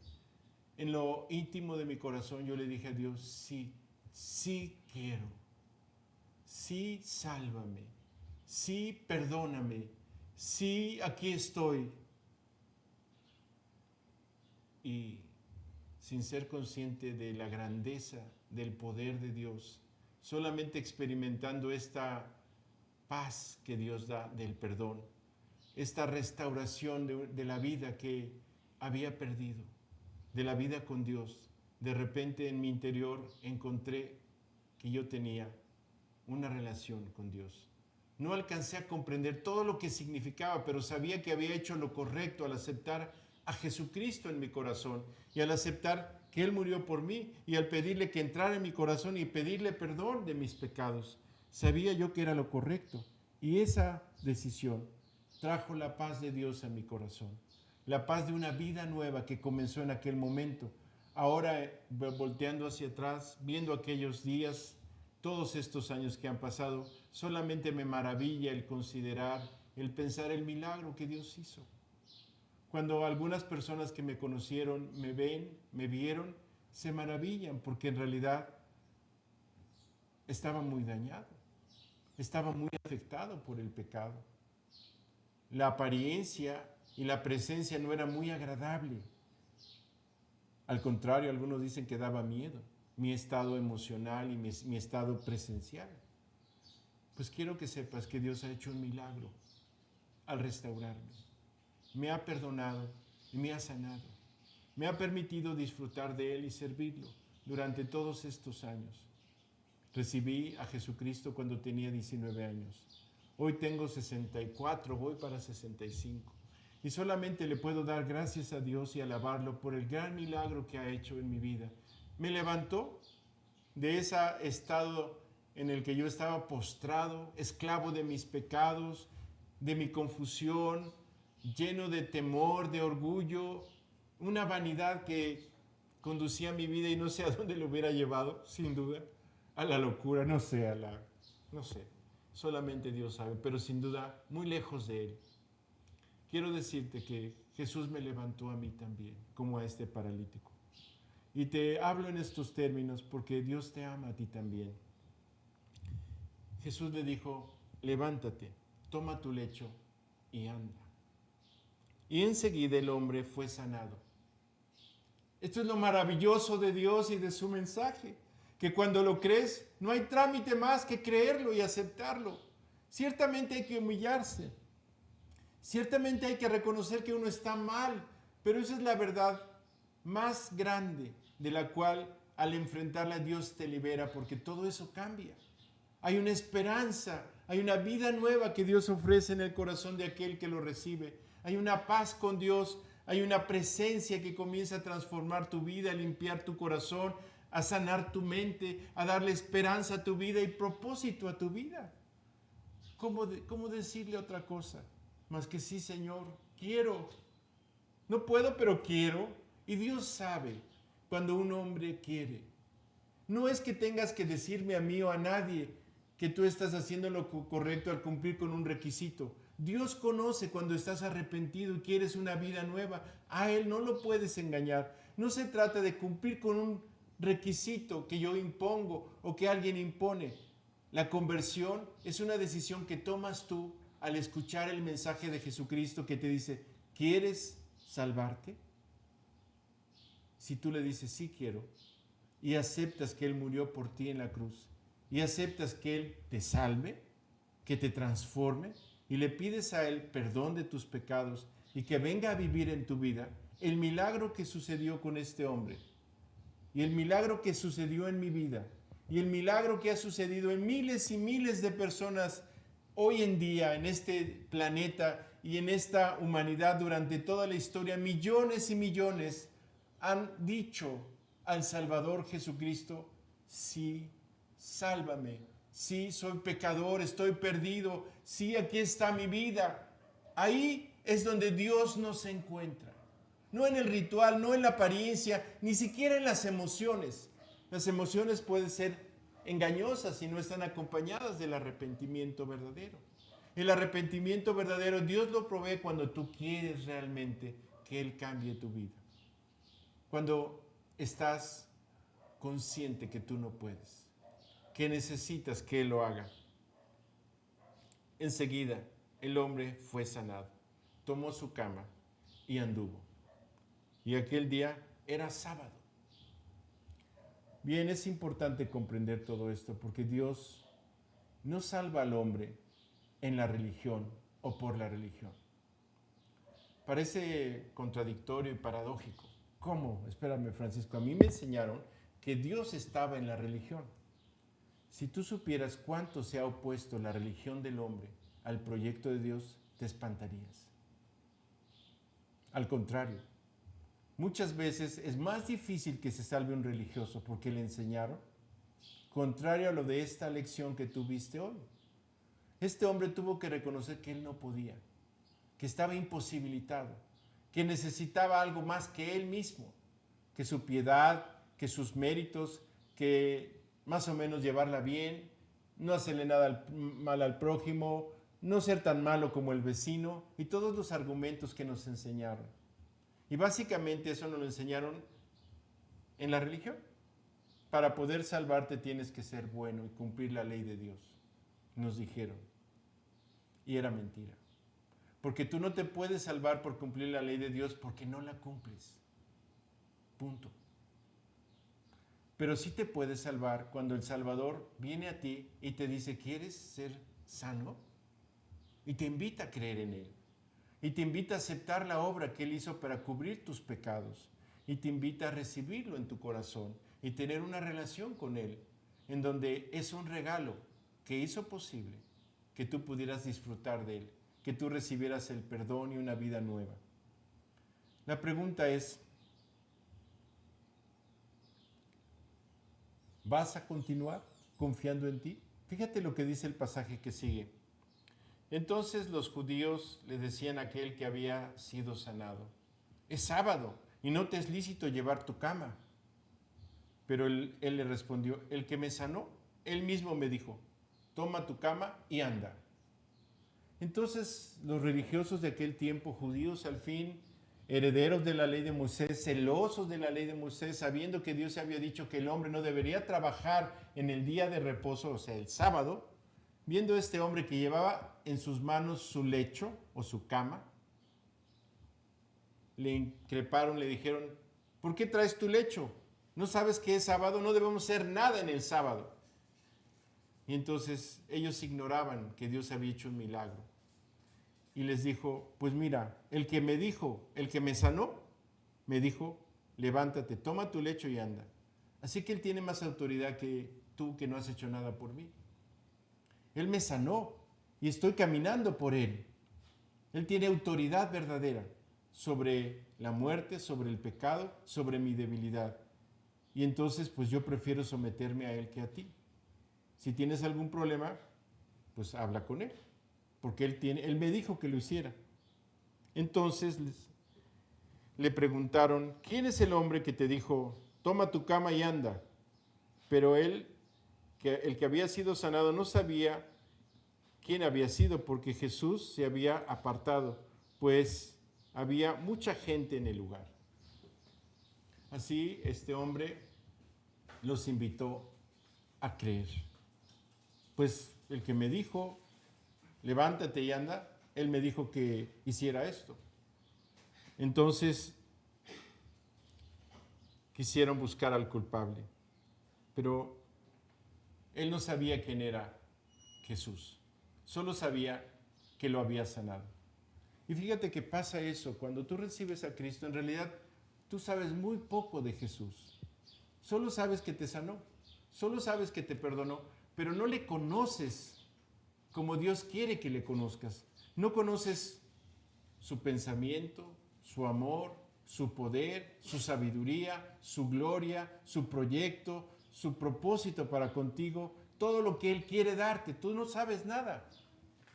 en lo íntimo de mi corazón yo le dije a Dios, sí, sí quiero, sí sálvame, sí perdóname, sí aquí estoy. Y sin ser consciente de la grandeza del poder de Dios, solamente experimentando esta paz que Dios da del perdón, esta restauración de la vida que había perdido, de la vida con Dios, de repente en mi interior encontré que yo tenía una relación con Dios. No alcancé a comprender todo lo que significaba, pero sabía que había hecho lo correcto al aceptar a Jesucristo en mi corazón y al aceptar que Él murió por mí y al pedirle que entrara en mi corazón y pedirle perdón de mis pecados. Sabía yo que era lo correcto y esa decisión trajo la paz de Dios a mi corazón, la paz de una vida nueva que comenzó en aquel momento. Ahora, volteando hacia atrás, viendo aquellos días, todos estos años que han pasado, solamente me maravilla el considerar, el pensar el milagro que Dios hizo. Cuando algunas personas que me conocieron, me ven, me vieron, se maravillan porque en realidad estaba muy dañado, estaba muy afectado por el pecado. La apariencia y la presencia no era muy agradable. Al contrario, algunos dicen que daba miedo, mi estado emocional y mi estado presencial. Pues quiero que sepas que Dios ha hecho un milagro al restaurarme. Me ha perdonado y me ha sanado. Me ha permitido disfrutar de Él y servirlo durante todos estos años. Recibí a Jesucristo cuando tenía 19 años. Hoy tengo 64, voy para 65. Y solamente le puedo dar gracias a Dios y alabarlo por el gran milagro que ha hecho en mi vida. Me levantó de ese estado en el que yo estaba postrado, esclavo de mis pecados, de mi confusión, lleno de temor, de orgullo, una vanidad que conducía mi vida y no sé a dónde lo hubiera llevado, sin duda, a la locura, no sé, solamente Dios sabe, pero sin duda muy lejos de Él. Quiero decirte que Jesús me levantó a mí también, como a este paralítico. Y te hablo en estos términos porque Dios te ama a ti también. Jesús le dijo, levántate, toma tu lecho y anda. Y enseguida el hombre fue sanado. Esto es lo maravilloso de Dios y de su mensaje, que cuando lo crees no hay trámite más que creerlo y aceptarlo. Ciertamente hay que humillarse, ciertamente hay que reconocer que uno está mal, pero esa es la verdad más grande de la cual al enfrentarla Dios te libera, porque todo eso cambia. Hay una esperanza, hay una vida nueva que Dios ofrece en el corazón de aquel que lo recibe. Hay una paz con Dios, hay una presencia que comienza a transformar tu vida, a limpiar tu corazón, a sanar tu mente, a darle esperanza a tu vida y propósito a tu vida. ¿Cómo decirle otra cosa? Más que sí, Señor, quiero. No puedo, pero quiero. Y Dios sabe cuando un hombre quiere. No es que tengas que decirme a mí o a nadie que tú estás haciendo lo correcto al cumplir con un requisito. Dios conoce cuando estás arrepentido y quieres una vida nueva. A Él no lo puedes engañar. No se trata de cumplir con un requisito que yo impongo o que alguien impone. La conversión es una decisión que tomas tú al escuchar el mensaje de Jesucristo que te dice, ¿quieres salvarte? Si tú le dices, sí quiero, y aceptas que Él murió por ti en la cruz, y aceptas que Él te salve, que te transforme, y le pides a Él perdón de tus pecados y que venga a vivir en tu vida, el milagro que sucedió con este hombre, y el milagro que sucedió en mi vida, y el milagro que ha sucedido en miles y miles de personas hoy en día en este planeta y en esta humanidad durante toda la historia, millones y millones han dicho al Salvador Jesucristo, sí, sálvame, sí, soy pecador, estoy perdido, sí, aquí está mi vida. Ahí es donde Dios nos encuentra. No en el ritual, no en la apariencia, ni siquiera en las emociones. Las emociones pueden ser engañosas si no están acompañadas del arrepentimiento verdadero. El arrepentimiento verdadero Dios lo provee cuando tú quieres realmente que Él cambie tu vida. Cuando estás consciente que tú no puedes, que necesitas que Él lo haga. Enseguida el hombre fue sanado, tomó su cama y anduvo. Y aquel día era sábado. Bien, es importante comprender todo esto porque Dios no salva al hombre en la religión o por la religión. Parece contradictorio y paradójico. ¿Cómo? Espérame, Francisco, a mí me enseñaron que Dios estaba en la religión. Si tú supieras cuánto se ha opuesto la religión del hombre al proyecto de Dios, te espantarías. Al contrario, muchas veces es más difícil que se salve un religioso porque le enseñaron, contrario a lo de esta lección que tuviste hoy. Este hombre tuvo que reconocer que él no podía, que estaba imposibilitado, que necesitaba algo más que él mismo, que su piedad, que sus méritos, que más o menos llevarla bien, no hacerle nada mal al prójimo, no ser tan malo como el vecino y todos los argumentos que nos enseñaron. Y básicamente eso nos lo enseñaron en la religión. Para poder salvarte tienes que ser bueno y cumplir la ley de Dios, nos dijeron. Y era mentira. Porque tú no te puedes salvar por cumplir la ley de Dios porque no la cumples. Punto. Pero sí te puedes salvar cuando el Salvador viene a ti y te dice, ¿quieres ser sano? Y te invita a creer en Él. Y te invita a aceptar la obra que Él hizo para cubrir tus pecados. Y te invita a recibirlo en tu corazón y tener una relación con Él, en donde es un regalo que hizo posible que tú pudieras disfrutar de Él, que tú recibieras el perdón y una vida nueva. La pregunta es, ¿vas a continuar confiando en ti? Fíjate lo que dice el pasaje que sigue. Entonces los judíos le decían a aquel que había sido sanado, es sábado y no te es lícito llevar tu cama. Pero él le respondió, el que me sanó, él mismo me dijo, toma tu cama y anda. Entonces los religiosos de aquel tiempo, judíos al fin, herederos de la ley de Moisés, celosos de la ley de Moisés, sabiendo que Dios había dicho que el hombre no debería trabajar en el día de reposo, o sea, el sábado, viendo a este hombre que llevaba en sus manos su lecho o su cama, le increparon, le dijeron, ¿por qué traes tu lecho? ¿No sabes que es sábado? No debemos hacer nada en el sábado. Y entonces ellos ignoraban que Dios había hecho un milagro. Y les dijo, pues mira, el que me dijo, el que me sanó, me dijo, levántate, toma tu lecho y anda. Así que Él tiene más autoridad que tú, que no has hecho nada por mí. Él me sanó y estoy caminando por Él. Él tiene autoridad verdadera sobre la muerte, sobre el pecado, sobre mi debilidad. Y entonces, pues yo prefiero someterme a Él que a ti. Si tienes algún problema, pues habla con Él, porque Él me dijo que lo hiciera. Entonces le preguntaron, ¿quién es el hombre que te dijo, toma tu cama y anda? Pero el que había sido sanado no sabía quién había sido, porque Jesús se había apartado, pues había mucha gente en el lugar. Así este hombre los invitó a creer. Pues el que me dijo, levántate y anda, él me dijo que hiciera esto. Entonces quisieron buscar al culpable, pero él no sabía quién era Jesús, solo sabía que lo había sanado. Y fíjate que pasa eso, cuando tú recibes a Cristo, en realidad tú sabes muy poco de Jesús. Solo sabes que te sanó, solo sabes que te perdonó, pero no le conoces como Dios quiere que le conozcas. No conoces su pensamiento, su amor, su poder, su sabiduría, su gloria, su proyecto, su propósito para contigo, todo lo que Él quiere darte. Tú no sabes nada.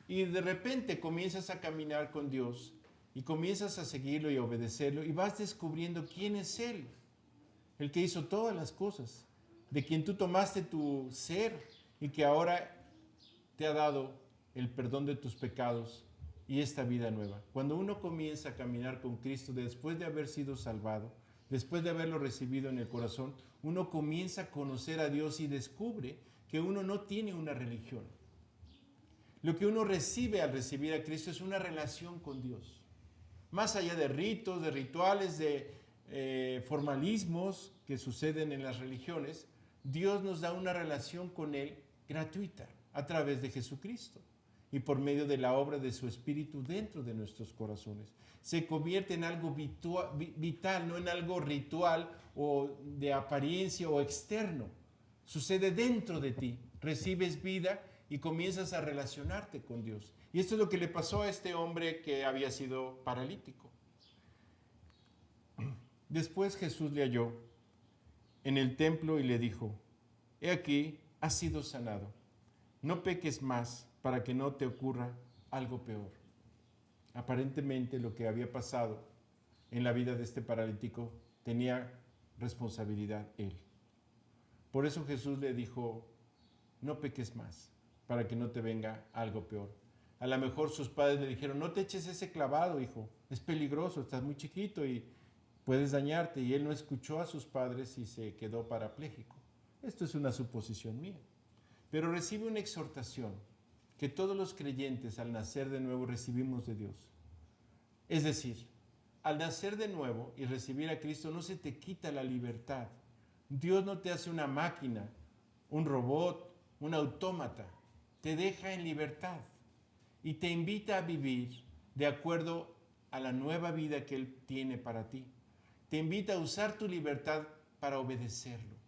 Y de repente comienzas a caminar con Dios y comienzas a seguirlo y a obedecerlo y vas descubriendo quién es Él, el que hizo todas las cosas, de quien tú tomaste tu ser y que ahora te ha dado el perdón de tus pecados y esta vida nueva. Cuando uno comienza a caminar con Cristo después de haber sido salvado, después de haberlo recibido en el corazón, uno comienza a conocer a Dios y descubre que uno no tiene una religión. Lo que uno recibe al recibir a Cristo es una relación con Dios. Más allá de ritos, de rituales, de formalismos que suceden en las religiones, Dios nos da una relación con Él gratuita a través de Jesucristo y por medio de la obra de su Espíritu dentro de nuestros corazones. Se convierte en algo vital, no en algo ritual o de apariencia o externo. Sucede dentro de ti. Recibes vida y comienzas a relacionarte con Dios. Y esto es lo que le pasó a este hombre que había sido paralítico. Después Jesús le halló en el templo y le dijo, he aquí, has sido sanado. No peques más para que no te ocurra algo peor. Aparentemente lo que había pasado en la vida de este paralítico tenía responsabilidad él. Por eso Jesús le dijo, no peques más para que no te venga algo peor. A lo mejor sus padres le dijeron, no te eches ese clavado, hijo, es peligroso, estás muy chiquito y puedes dañarte. Y él no escuchó a sus padres y se quedó parapléjico. Esto es una suposición mía. Pero recibe una exhortación que todos los creyentes al nacer de nuevo recibimos de Dios. Es decir, al nacer de nuevo y recibir a Cristo no se te quita la libertad. Dios no te hace una máquina, un robot, un autómata. Te deja en libertad y te invita a vivir de acuerdo a la nueva vida que Él tiene para ti. Te invita a usar tu libertad para obedecerlo.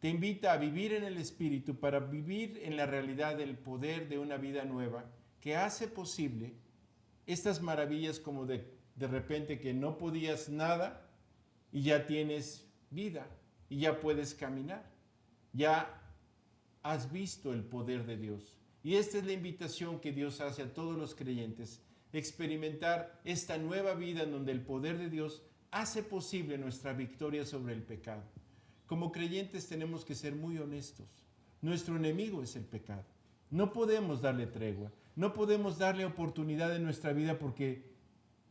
Te invita a vivir en el Espíritu para vivir en la realidad del poder de una vida nueva que hace posible estas maravillas como de repente que no podías nada y ya tienes vida y ya puedes caminar. Ya has visto el poder de Dios. Y esta es la invitación que Dios hace a todos los creyentes, experimentar esta nueva vida en donde el poder de Dios hace posible nuestra victoria sobre el pecado. Como creyentes tenemos que ser muy honestos. Nuestro enemigo es el pecado. No podemos darle tregua, no podemos darle oportunidad en nuestra vida porque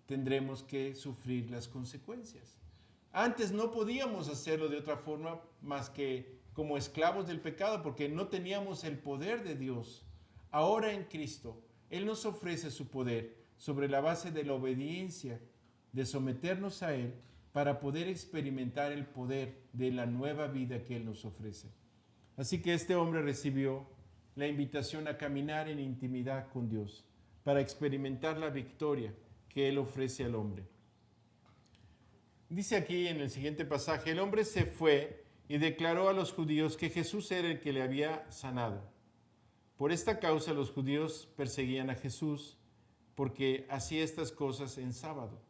tendremos que sufrir las consecuencias. Antes no podíamos hacerlo de otra forma más que como esclavos del pecado porque no teníamos el poder de Dios. Ahora en Cristo, Él nos ofrece su poder sobre la base de la obediencia, de someternos a Él para poder experimentar el poder de la nueva vida que Él nos ofrece. Así que este hombre recibió la invitación a caminar en intimidad con Dios para experimentar la victoria que Él ofrece al hombre. Dice aquí en el siguiente pasaje, el hombre se fue y declaró a los judíos que Jesús era el que le había sanado. Por esta causa los judíos perseguían a Jesús porque hacía estas cosas en sábado.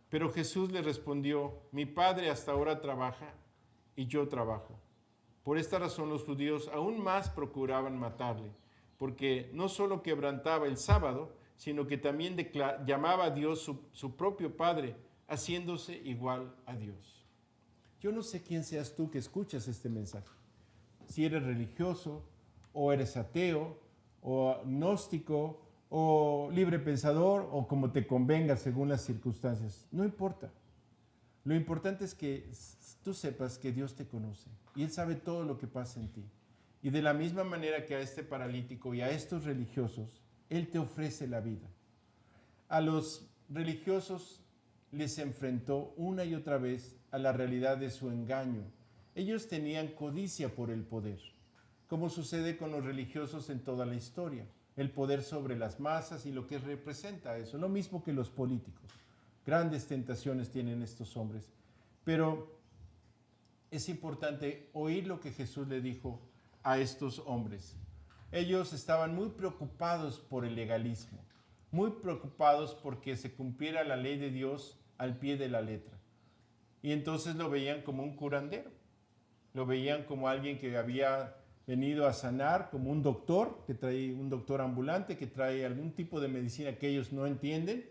Pero Jesús le respondió, mi Padre hasta ahora trabaja y yo trabajo. Por esta razón los judíos aún más procuraban matarle, porque no solo quebrantaba el sábado, sino que también llamaba a Dios su propio Padre, haciéndose igual a Dios. Yo no sé quién seas tú que escuchas este mensaje. Si eres religioso, o eres ateo, o agnóstico, o libre pensador, o como te convenga según las circunstancias. No importa. Lo importante es que tú sepas que Dios te conoce y Él sabe todo lo que pasa en ti. Y de la misma manera que a este paralítico y a estos religiosos, Él te ofrece la vida. A los religiosos les enfrentó una y otra vez a la realidad de su engaño. Ellos tenían codicia por el poder, como sucede con los religiosos en toda la historia. El poder sobre las masas y lo que representa eso, lo mismo que los políticos. Grandes tentaciones tienen estos hombres. Pero es importante oír lo que Jesús le dijo a estos hombres. Ellos estaban muy preocupados por el legalismo, muy preocupados porque se cumpliera la ley de Dios al pie de la letra. Y entonces lo veían como un curandero, lo veían como alguien que había venido a sanar, como un doctor, un doctor ambulante que trae algún tipo de medicina que ellos no entienden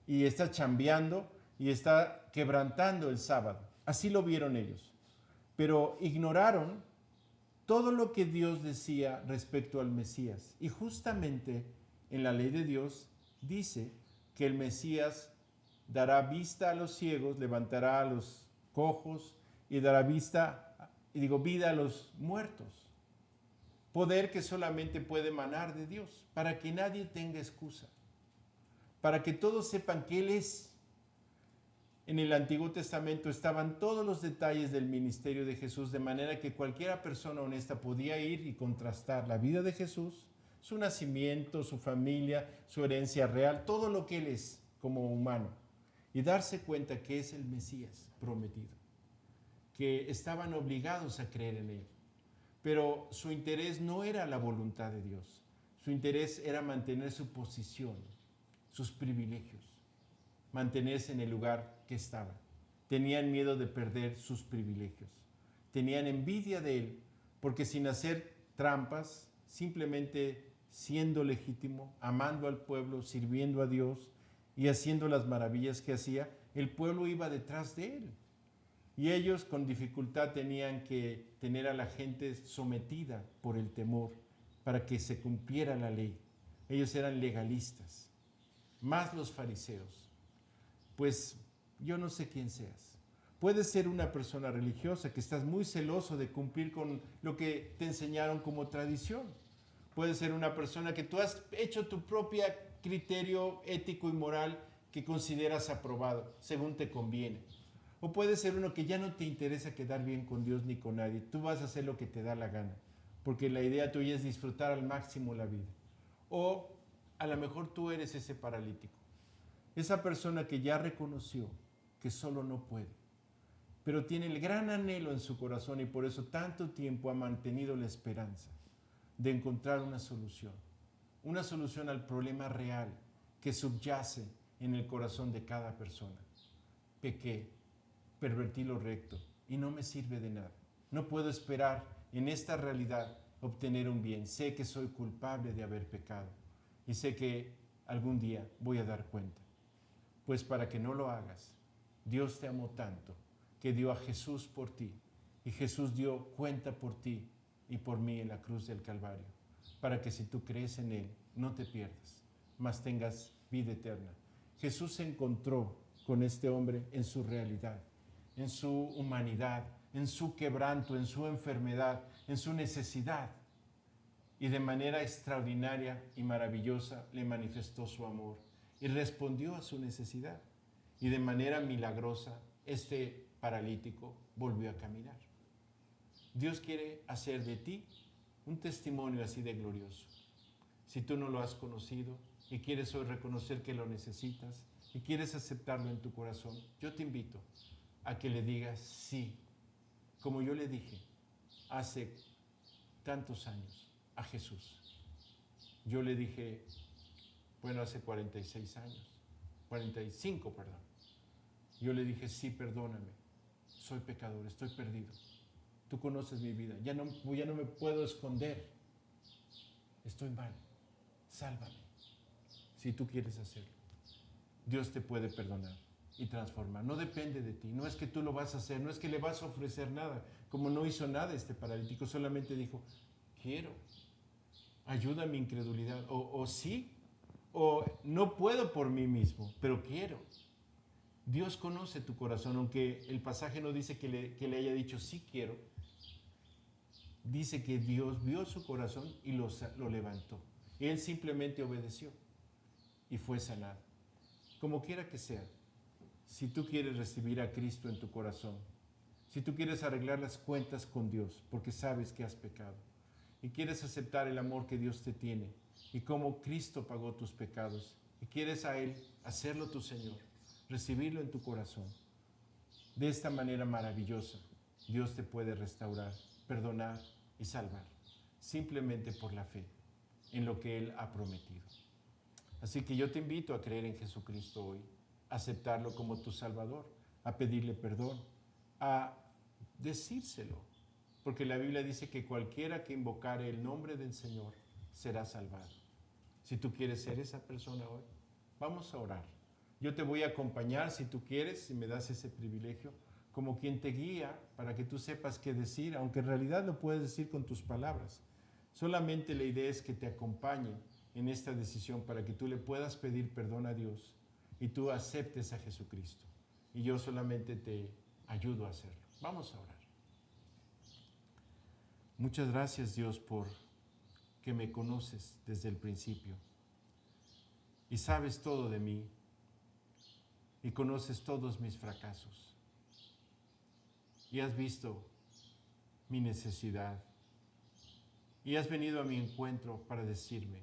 y está chambeando y está quebrantando el sábado. Así lo vieron ellos. Pero ignoraron todo lo que Dios decía respecto al Mesías. Y justamente en la ley de Dios dice que el Mesías dará vista a los ciegos, levantará a los cojos y dará vida a los muertos. Poder que solamente puede emanar de Dios, para que nadie tenga excusa, para que todos sepan que Él es. En el Antiguo Testamento estaban todos los detalles del ministerio de Jesús, de manera que cualquier persona honesta podía ir y contrastar la vida de Jesús, su nacimiento, su familia, su herencia real, todo lo que Él es como humano, y darse cuenta que es el Mesías prometido, que estaban obligados a creer en Él. Pero su interés no era la voluntad de Dios. Su interés era mantener su posición, sus privilegios, mantenerse en el lugar que estaba. Tenían miedo de perder sus privilegios. Tenían envidia de Él, porque sin hacer trampas, simplemente siendo legítimo, amando al pueblo, sirviendo a Dios y haciendo las maravillas que hacía, el pueblo iba detrás de Él. Y ellos con dificultad tenían que tener a la gente sometida por el temor para que se cumpliera la ley. Ellos eran legalistas, más los fariseos. Pues yo no sé quién seas. Puedes ser una persona religiosa que estás muy celoso de cumplir con lo que te enseñaron como tradición. Puedes ser una persona que tú has hecho tu propio criterio ético y moral que consideras aprobado, según te conviene. O puede ser uno que ya no te interesa quedar bien con Dios ni con nadie. Tú vas a hacer lo que te da la gana, porque la idea tuya es disfrutar al máximo la vida. O a lo mejor tú eres ese paralítico, esa persona que ya reconoció que solo no puede, pero tiene el gran anhelo en su corazón y por eso tanto tiempo ha mantenido la esperanza de encontrar una solución al problema real que subyace en el corazón de cada persona. Pequé, pervertí lo recto y no me sirve de nada. No puedo esperar en esta realidad obtener un bien. Sé que soy culpable de haber pecado y sé que algún día voy a dar cuenta. Pues para que no lo hagas, Dios te amó tanto que dio a Jesús por ti y Jesús dio cuenta por ti y por mí en la cruz del Calvario, para que si tú crees en Él no te pierdas, mas tengas vida eterna. Jesús se encontró con este hombre en su realidad, en su humanidad, en su quebranto, en su enfermedad, en su necesidad. Y de manera extraordinaria y maravillosa le manifestó su amor y respondió a su necesidad. Y de manera milagrosa este paralítico volvió a caminar. Dios quiere hacer de ti un testimonio así de glorioso. Si tú no lo has conocido y quieres hoy reconocer que lo necesitas, y quieres aceptarlo en tu corazón, yo te invito a que le digas sí, como yo le dije hace tantos años a Jesús. Yo le dije, bueno, hace 46 años, 45, perdón. Yo le dije, sí, perdóname, soy pecador, estoy perdido. Tú conoces mi vida, ya no me puedo esconder. Estoy mal, sálvame. Si tú quieres hacerlo, Dios te puede perdonar y transformar. No depende de ti, no es que tú lo vas a hacer, no es que le vas a ofrecer nada. Como no hizo nada este paralítico, solamente dijo, quiero, ayuda a mi incredulidad. O sí, o no puedo por mí mismo, pero quiero. Dios conoce tu corazón, aunque el pasaje no dice que le haya dicho sí quiero. Dice que Dios vio su corazón y lo levantó. Él simplemente obedeció y fue sanado. Como quiera que sea, si tú quieres recibir a Cristo en tu corazón, si tú quieres arreglar las cuentas con Dios porque sabes que has pecado y quieres aceptar el amor que Dios te tiene y cómo Cristo pagó tus pecados y quieres a Él hacerlo tu Señor, recibirlo en tu corazón, de esta manera maravillosa, Dios te puede restaurar, perdonar y salvar, simplemente por la fe en lo que Él ha prometido. Así que yo te invito a creer en Jesucristo hoy, a aceptarlo como tu Salvador, a pedirle perdón, a decírselo, porque la Biblia dice que cualquiera que invocare el nombre del Señor será salvado. Si tú quieres ser esa persona hoy, vamos a orar. Yo te voy a acompañar si tú quieres, si me das ese privilegio, como quien te guía para que tú sepas qué decir, aunque en realidad lo puedes decir con tus palabras. Solamente la idea es que te acompañe en esta decisión para que tú le puedas pedir perdón a Dios y tú aceptes a Jesucristo. Y yo solamente te ayudo a hacerlo. Vamos a orar. Muchas gracias, Dios, por que me conoces desde el principio y sabes todo de mí y conoces todos mis fracasos y has visto mi necesidad y has venido a mi encuentro para decirme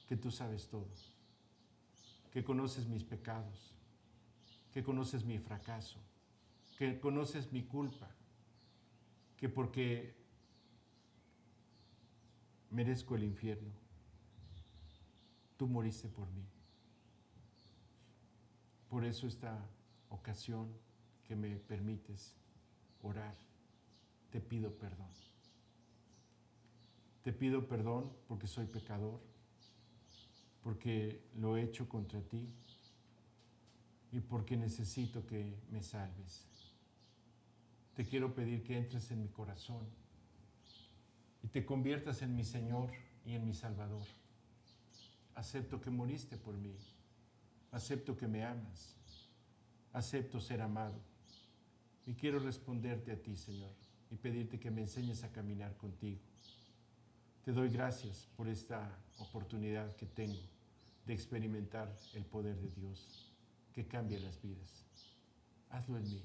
que tú sabes todo, que conoces mis pecados, que conoces mi fracaso, que conoces mi culpa, que porque merezco el infierno, tú moriste por mí. Por eso esta ocasión que me permites orar, te pido perdón. Te pido perdón porque soy pecador, porque lo he hecho contra ti y porque necesito que me salves. Te quiero pedir que entres en mi corazón y te conviertas en mi Señor y en mi Salvador. Acepto que moriste por mí. Acepto que me amas. Acepto ser amado. Y quiero responderte a ti, Señor, y pedirte que me enseñes a caminar contigo. Te doy gracias por esta oportunidad que tengo de experimentar el poder de Dios que cambia las vidas. Hazlo en mí.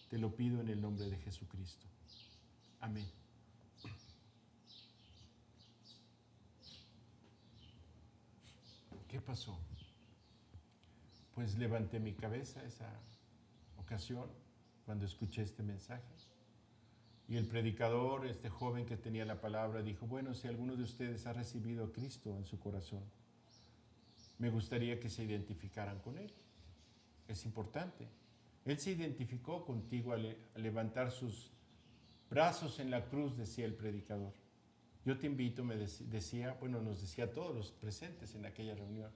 Te lo pido en el nombre de Jesucristo. Amén. ¿Qué pasó? Pues levanté mi cabeza esa ocasión cuando escuché este mensaje. Y el predicador, este joven que tenía la palabra, dijo, bueno, si alguno de ustedes ha recibido a Cristo en su corazón, me gustaría que se identificaran con Él. Es importante. Él se identificó contigo al levantar sus brazos en la cruz, decía el predicador. Yo te invito, nos decía a todos los presentes en aquella reunión,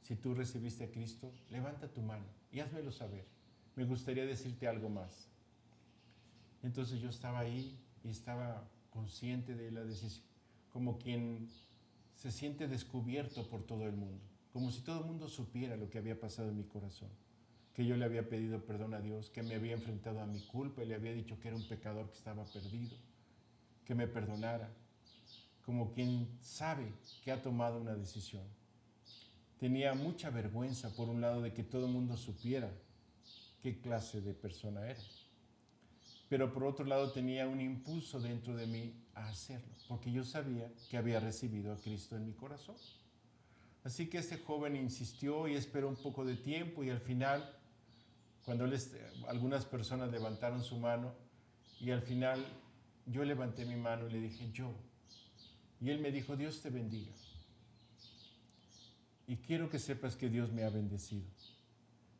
si tú recibiste a Cristo, levanta tu mano y házmelo saber. Me gustaría decirte algo más. Entonces yo estaba ahí y estaba consciente de la decisión, como quien se siente descubierto por todo el mundo, como si todo el mundo supiera lo que había pasado en mi corazón, que yo le había pedido perdón a Dios, que me había enfrentado a mi culpa y le había dicho que era un pecador que estaba perdido, que me perdonara, como quien sabe que ha tomado una decisión. Tenía mucha vergüenza, por un lado, de que todo el mundo supiera qué clase de persona era. Pero por otro lado tenía un impulso dentro de mí a hacerlo, porque yo sabía que había recibido a Cristo en mi corazón. Así que este joven insistió y esperó un poco de tiempo y al final, cuando algunas personas levantaron su mano y al final yo levanté mi mano y le dije yo. Y él me dijo, Dios te bendiga. Y quiero que sepas que Dios me ha bendecido.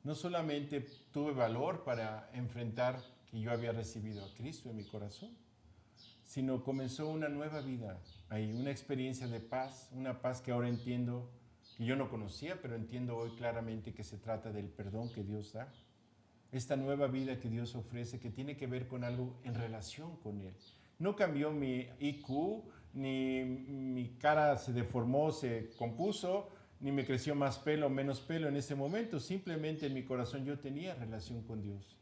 No solamente tuve valor para enfrentar que yo había recibido a Cristo en mi corazón, sino comenzó una nueva vida ahí, una experiencia de paz, una paz que ahora entiendo, que yo no conocía, pero entiendo hoy claramente que se trata del perdón que Dios da. Esta nueva vida que Dios ofrece, que tiene que ver con algo en relación con Él. No cambió mi IQ, ni mi cara se deformó, se compuso, ni me creció más pelo o menos pelo en ese momento. Simplemente en mi corazón yo tenía relación con Dios.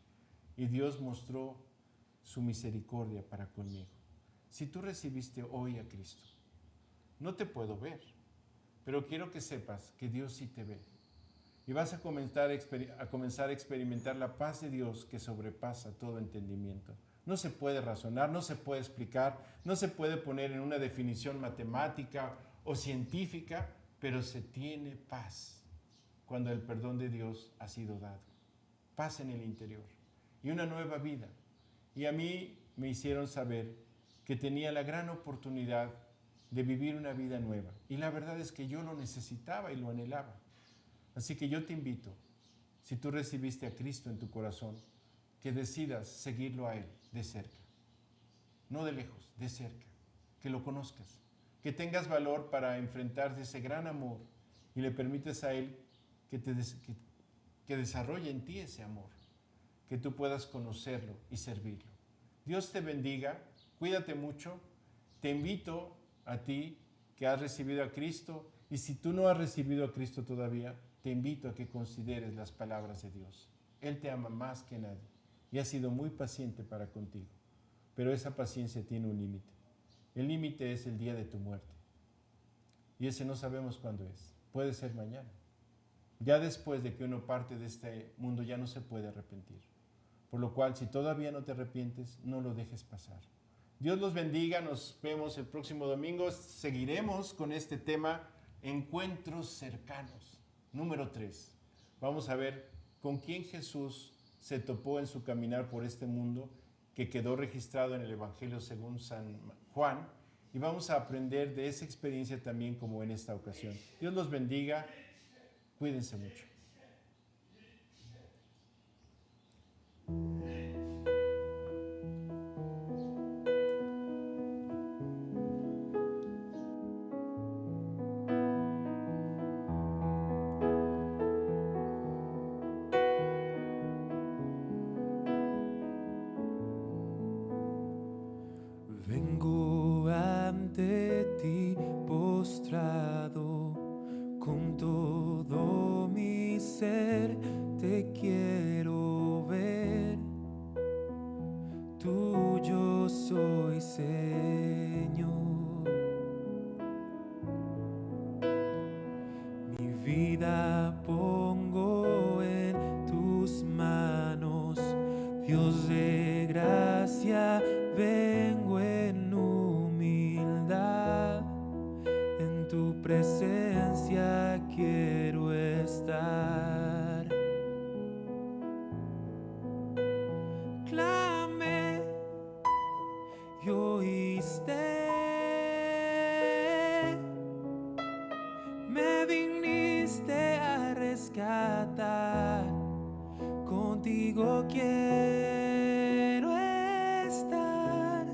Y Dios mostró su misericordia para conmigo. Si tú recibiste hoy a Cristo, no te puedo ver, pero quiero que sepas que Dios sí te ve. Y vas a comenzar a experimentar la paz de Dios que sobrepasa todo entendimiento. No se puede razonar, no se puede explicar, no se puede poner en una definición matemática o científica, pero se tiene paz cuando el perdón de Dios ha sido dado. Paz en el interior y una nueva vida. Y a mí me hicieron saber que tenía la gran oportunidad de vivir una vida nueva. Y la verdad es que yo lo necesitaba y lo anhelaba. Así que yo te invito, si tú recibiste a Cristo en tu corazón, que decidas seguirlo a Él de cerca. No de lejos, de cerca. Que lo conozcas. Que tengas valor para enfrentarte a ese gran amor y le permites a Él que desarrolle en ti ese amor. Que tú puedas conocerlo y servirlo. Dios te bendiga, cuídate mucho. Te invito a ti que has recibido a Cristo, y si tú no has recibido a Cristo todavía, te invito a que consideres las palabras de Dios. Él te ama más que nadie y ha sido muy paciente para contigo. Pero esa paciencia tiene un límite. El límite es el día de tu muerte. Y ese no sabemos cuándo es. Puede ser mañana. Ya después de que uno parte de este mundo ya no se puede arrepentir. Por lo cual, si todavía no te arrepientes, no lo dejes pasar. Dios los bendiga. Nos vemos el próximo domingo. Seguiremos con este tema, encuentros cercanos. Número 3. Vamos a ver con quién Jesús se topó en su caminar por este mundo, que quedó registrado en el Evangelio según San Juan, y vamos a aprender de esa experiencia también como en esta ocasión. Dios los bendiga, cuídense mucho. Vengo ante ti postrado, con todo mi ser te quiero ver. Tuyo soy, Señor. Mi vida pongo en tus manos, Dios de gracia, vengo en humildad, en tu presencia quiero estar. Clamé y oíste, me viniste a rescatar, contigo quiero estar.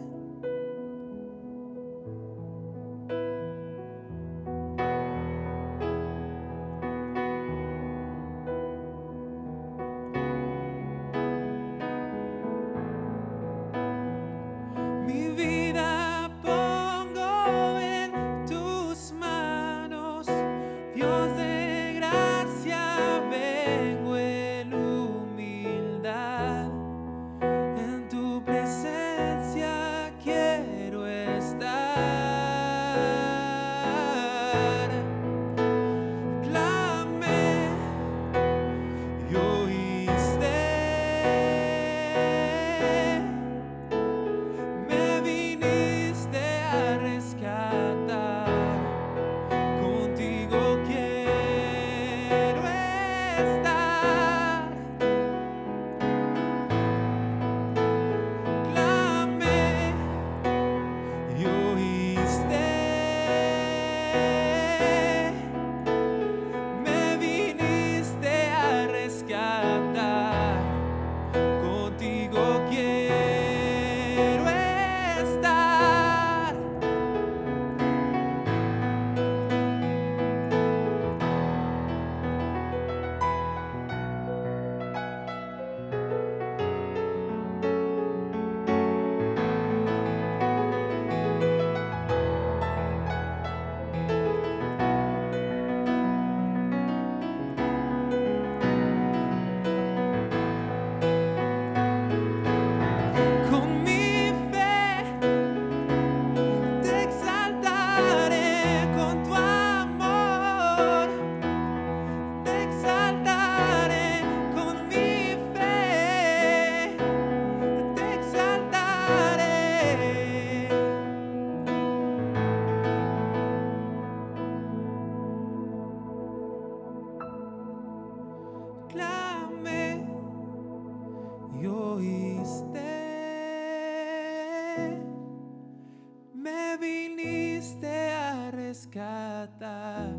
Me viniste a rescatar,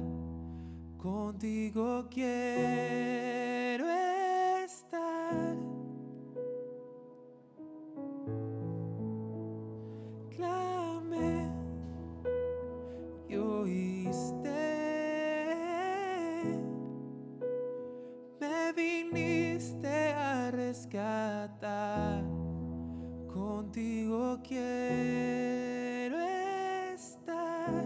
contigo quiero estar. Clamé y oíste. Me viniste a rescatar, contigo quiero estar.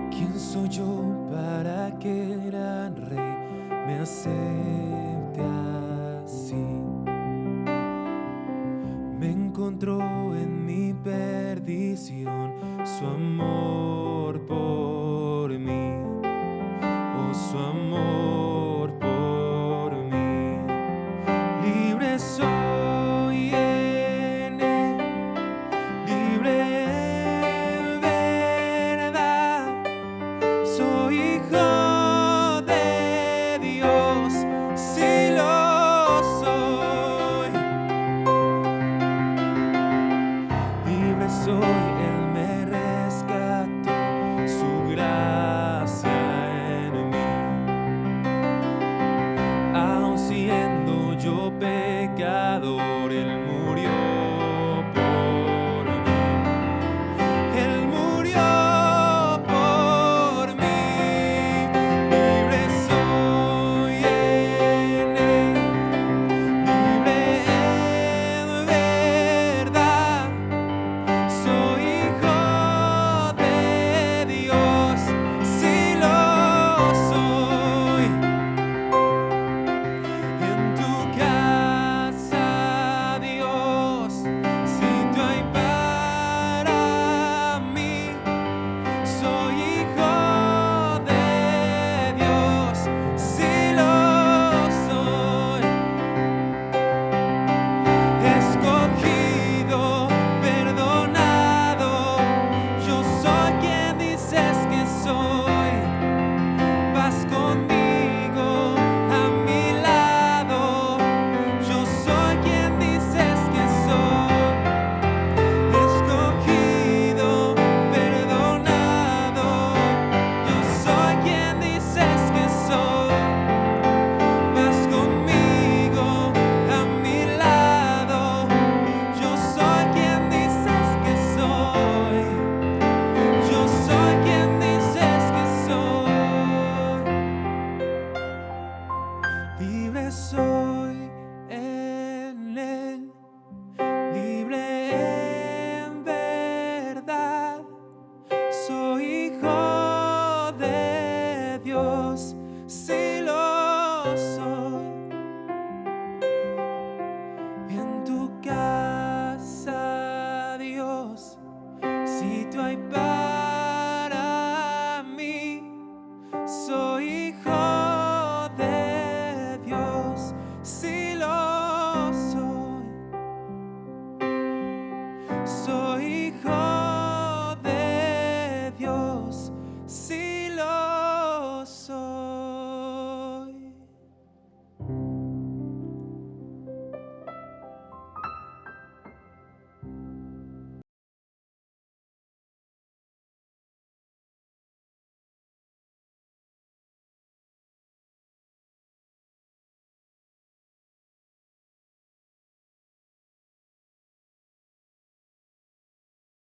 ¿Quién soy yo para que el gran rey me acepte así? Me encontró en mi perdición, su amor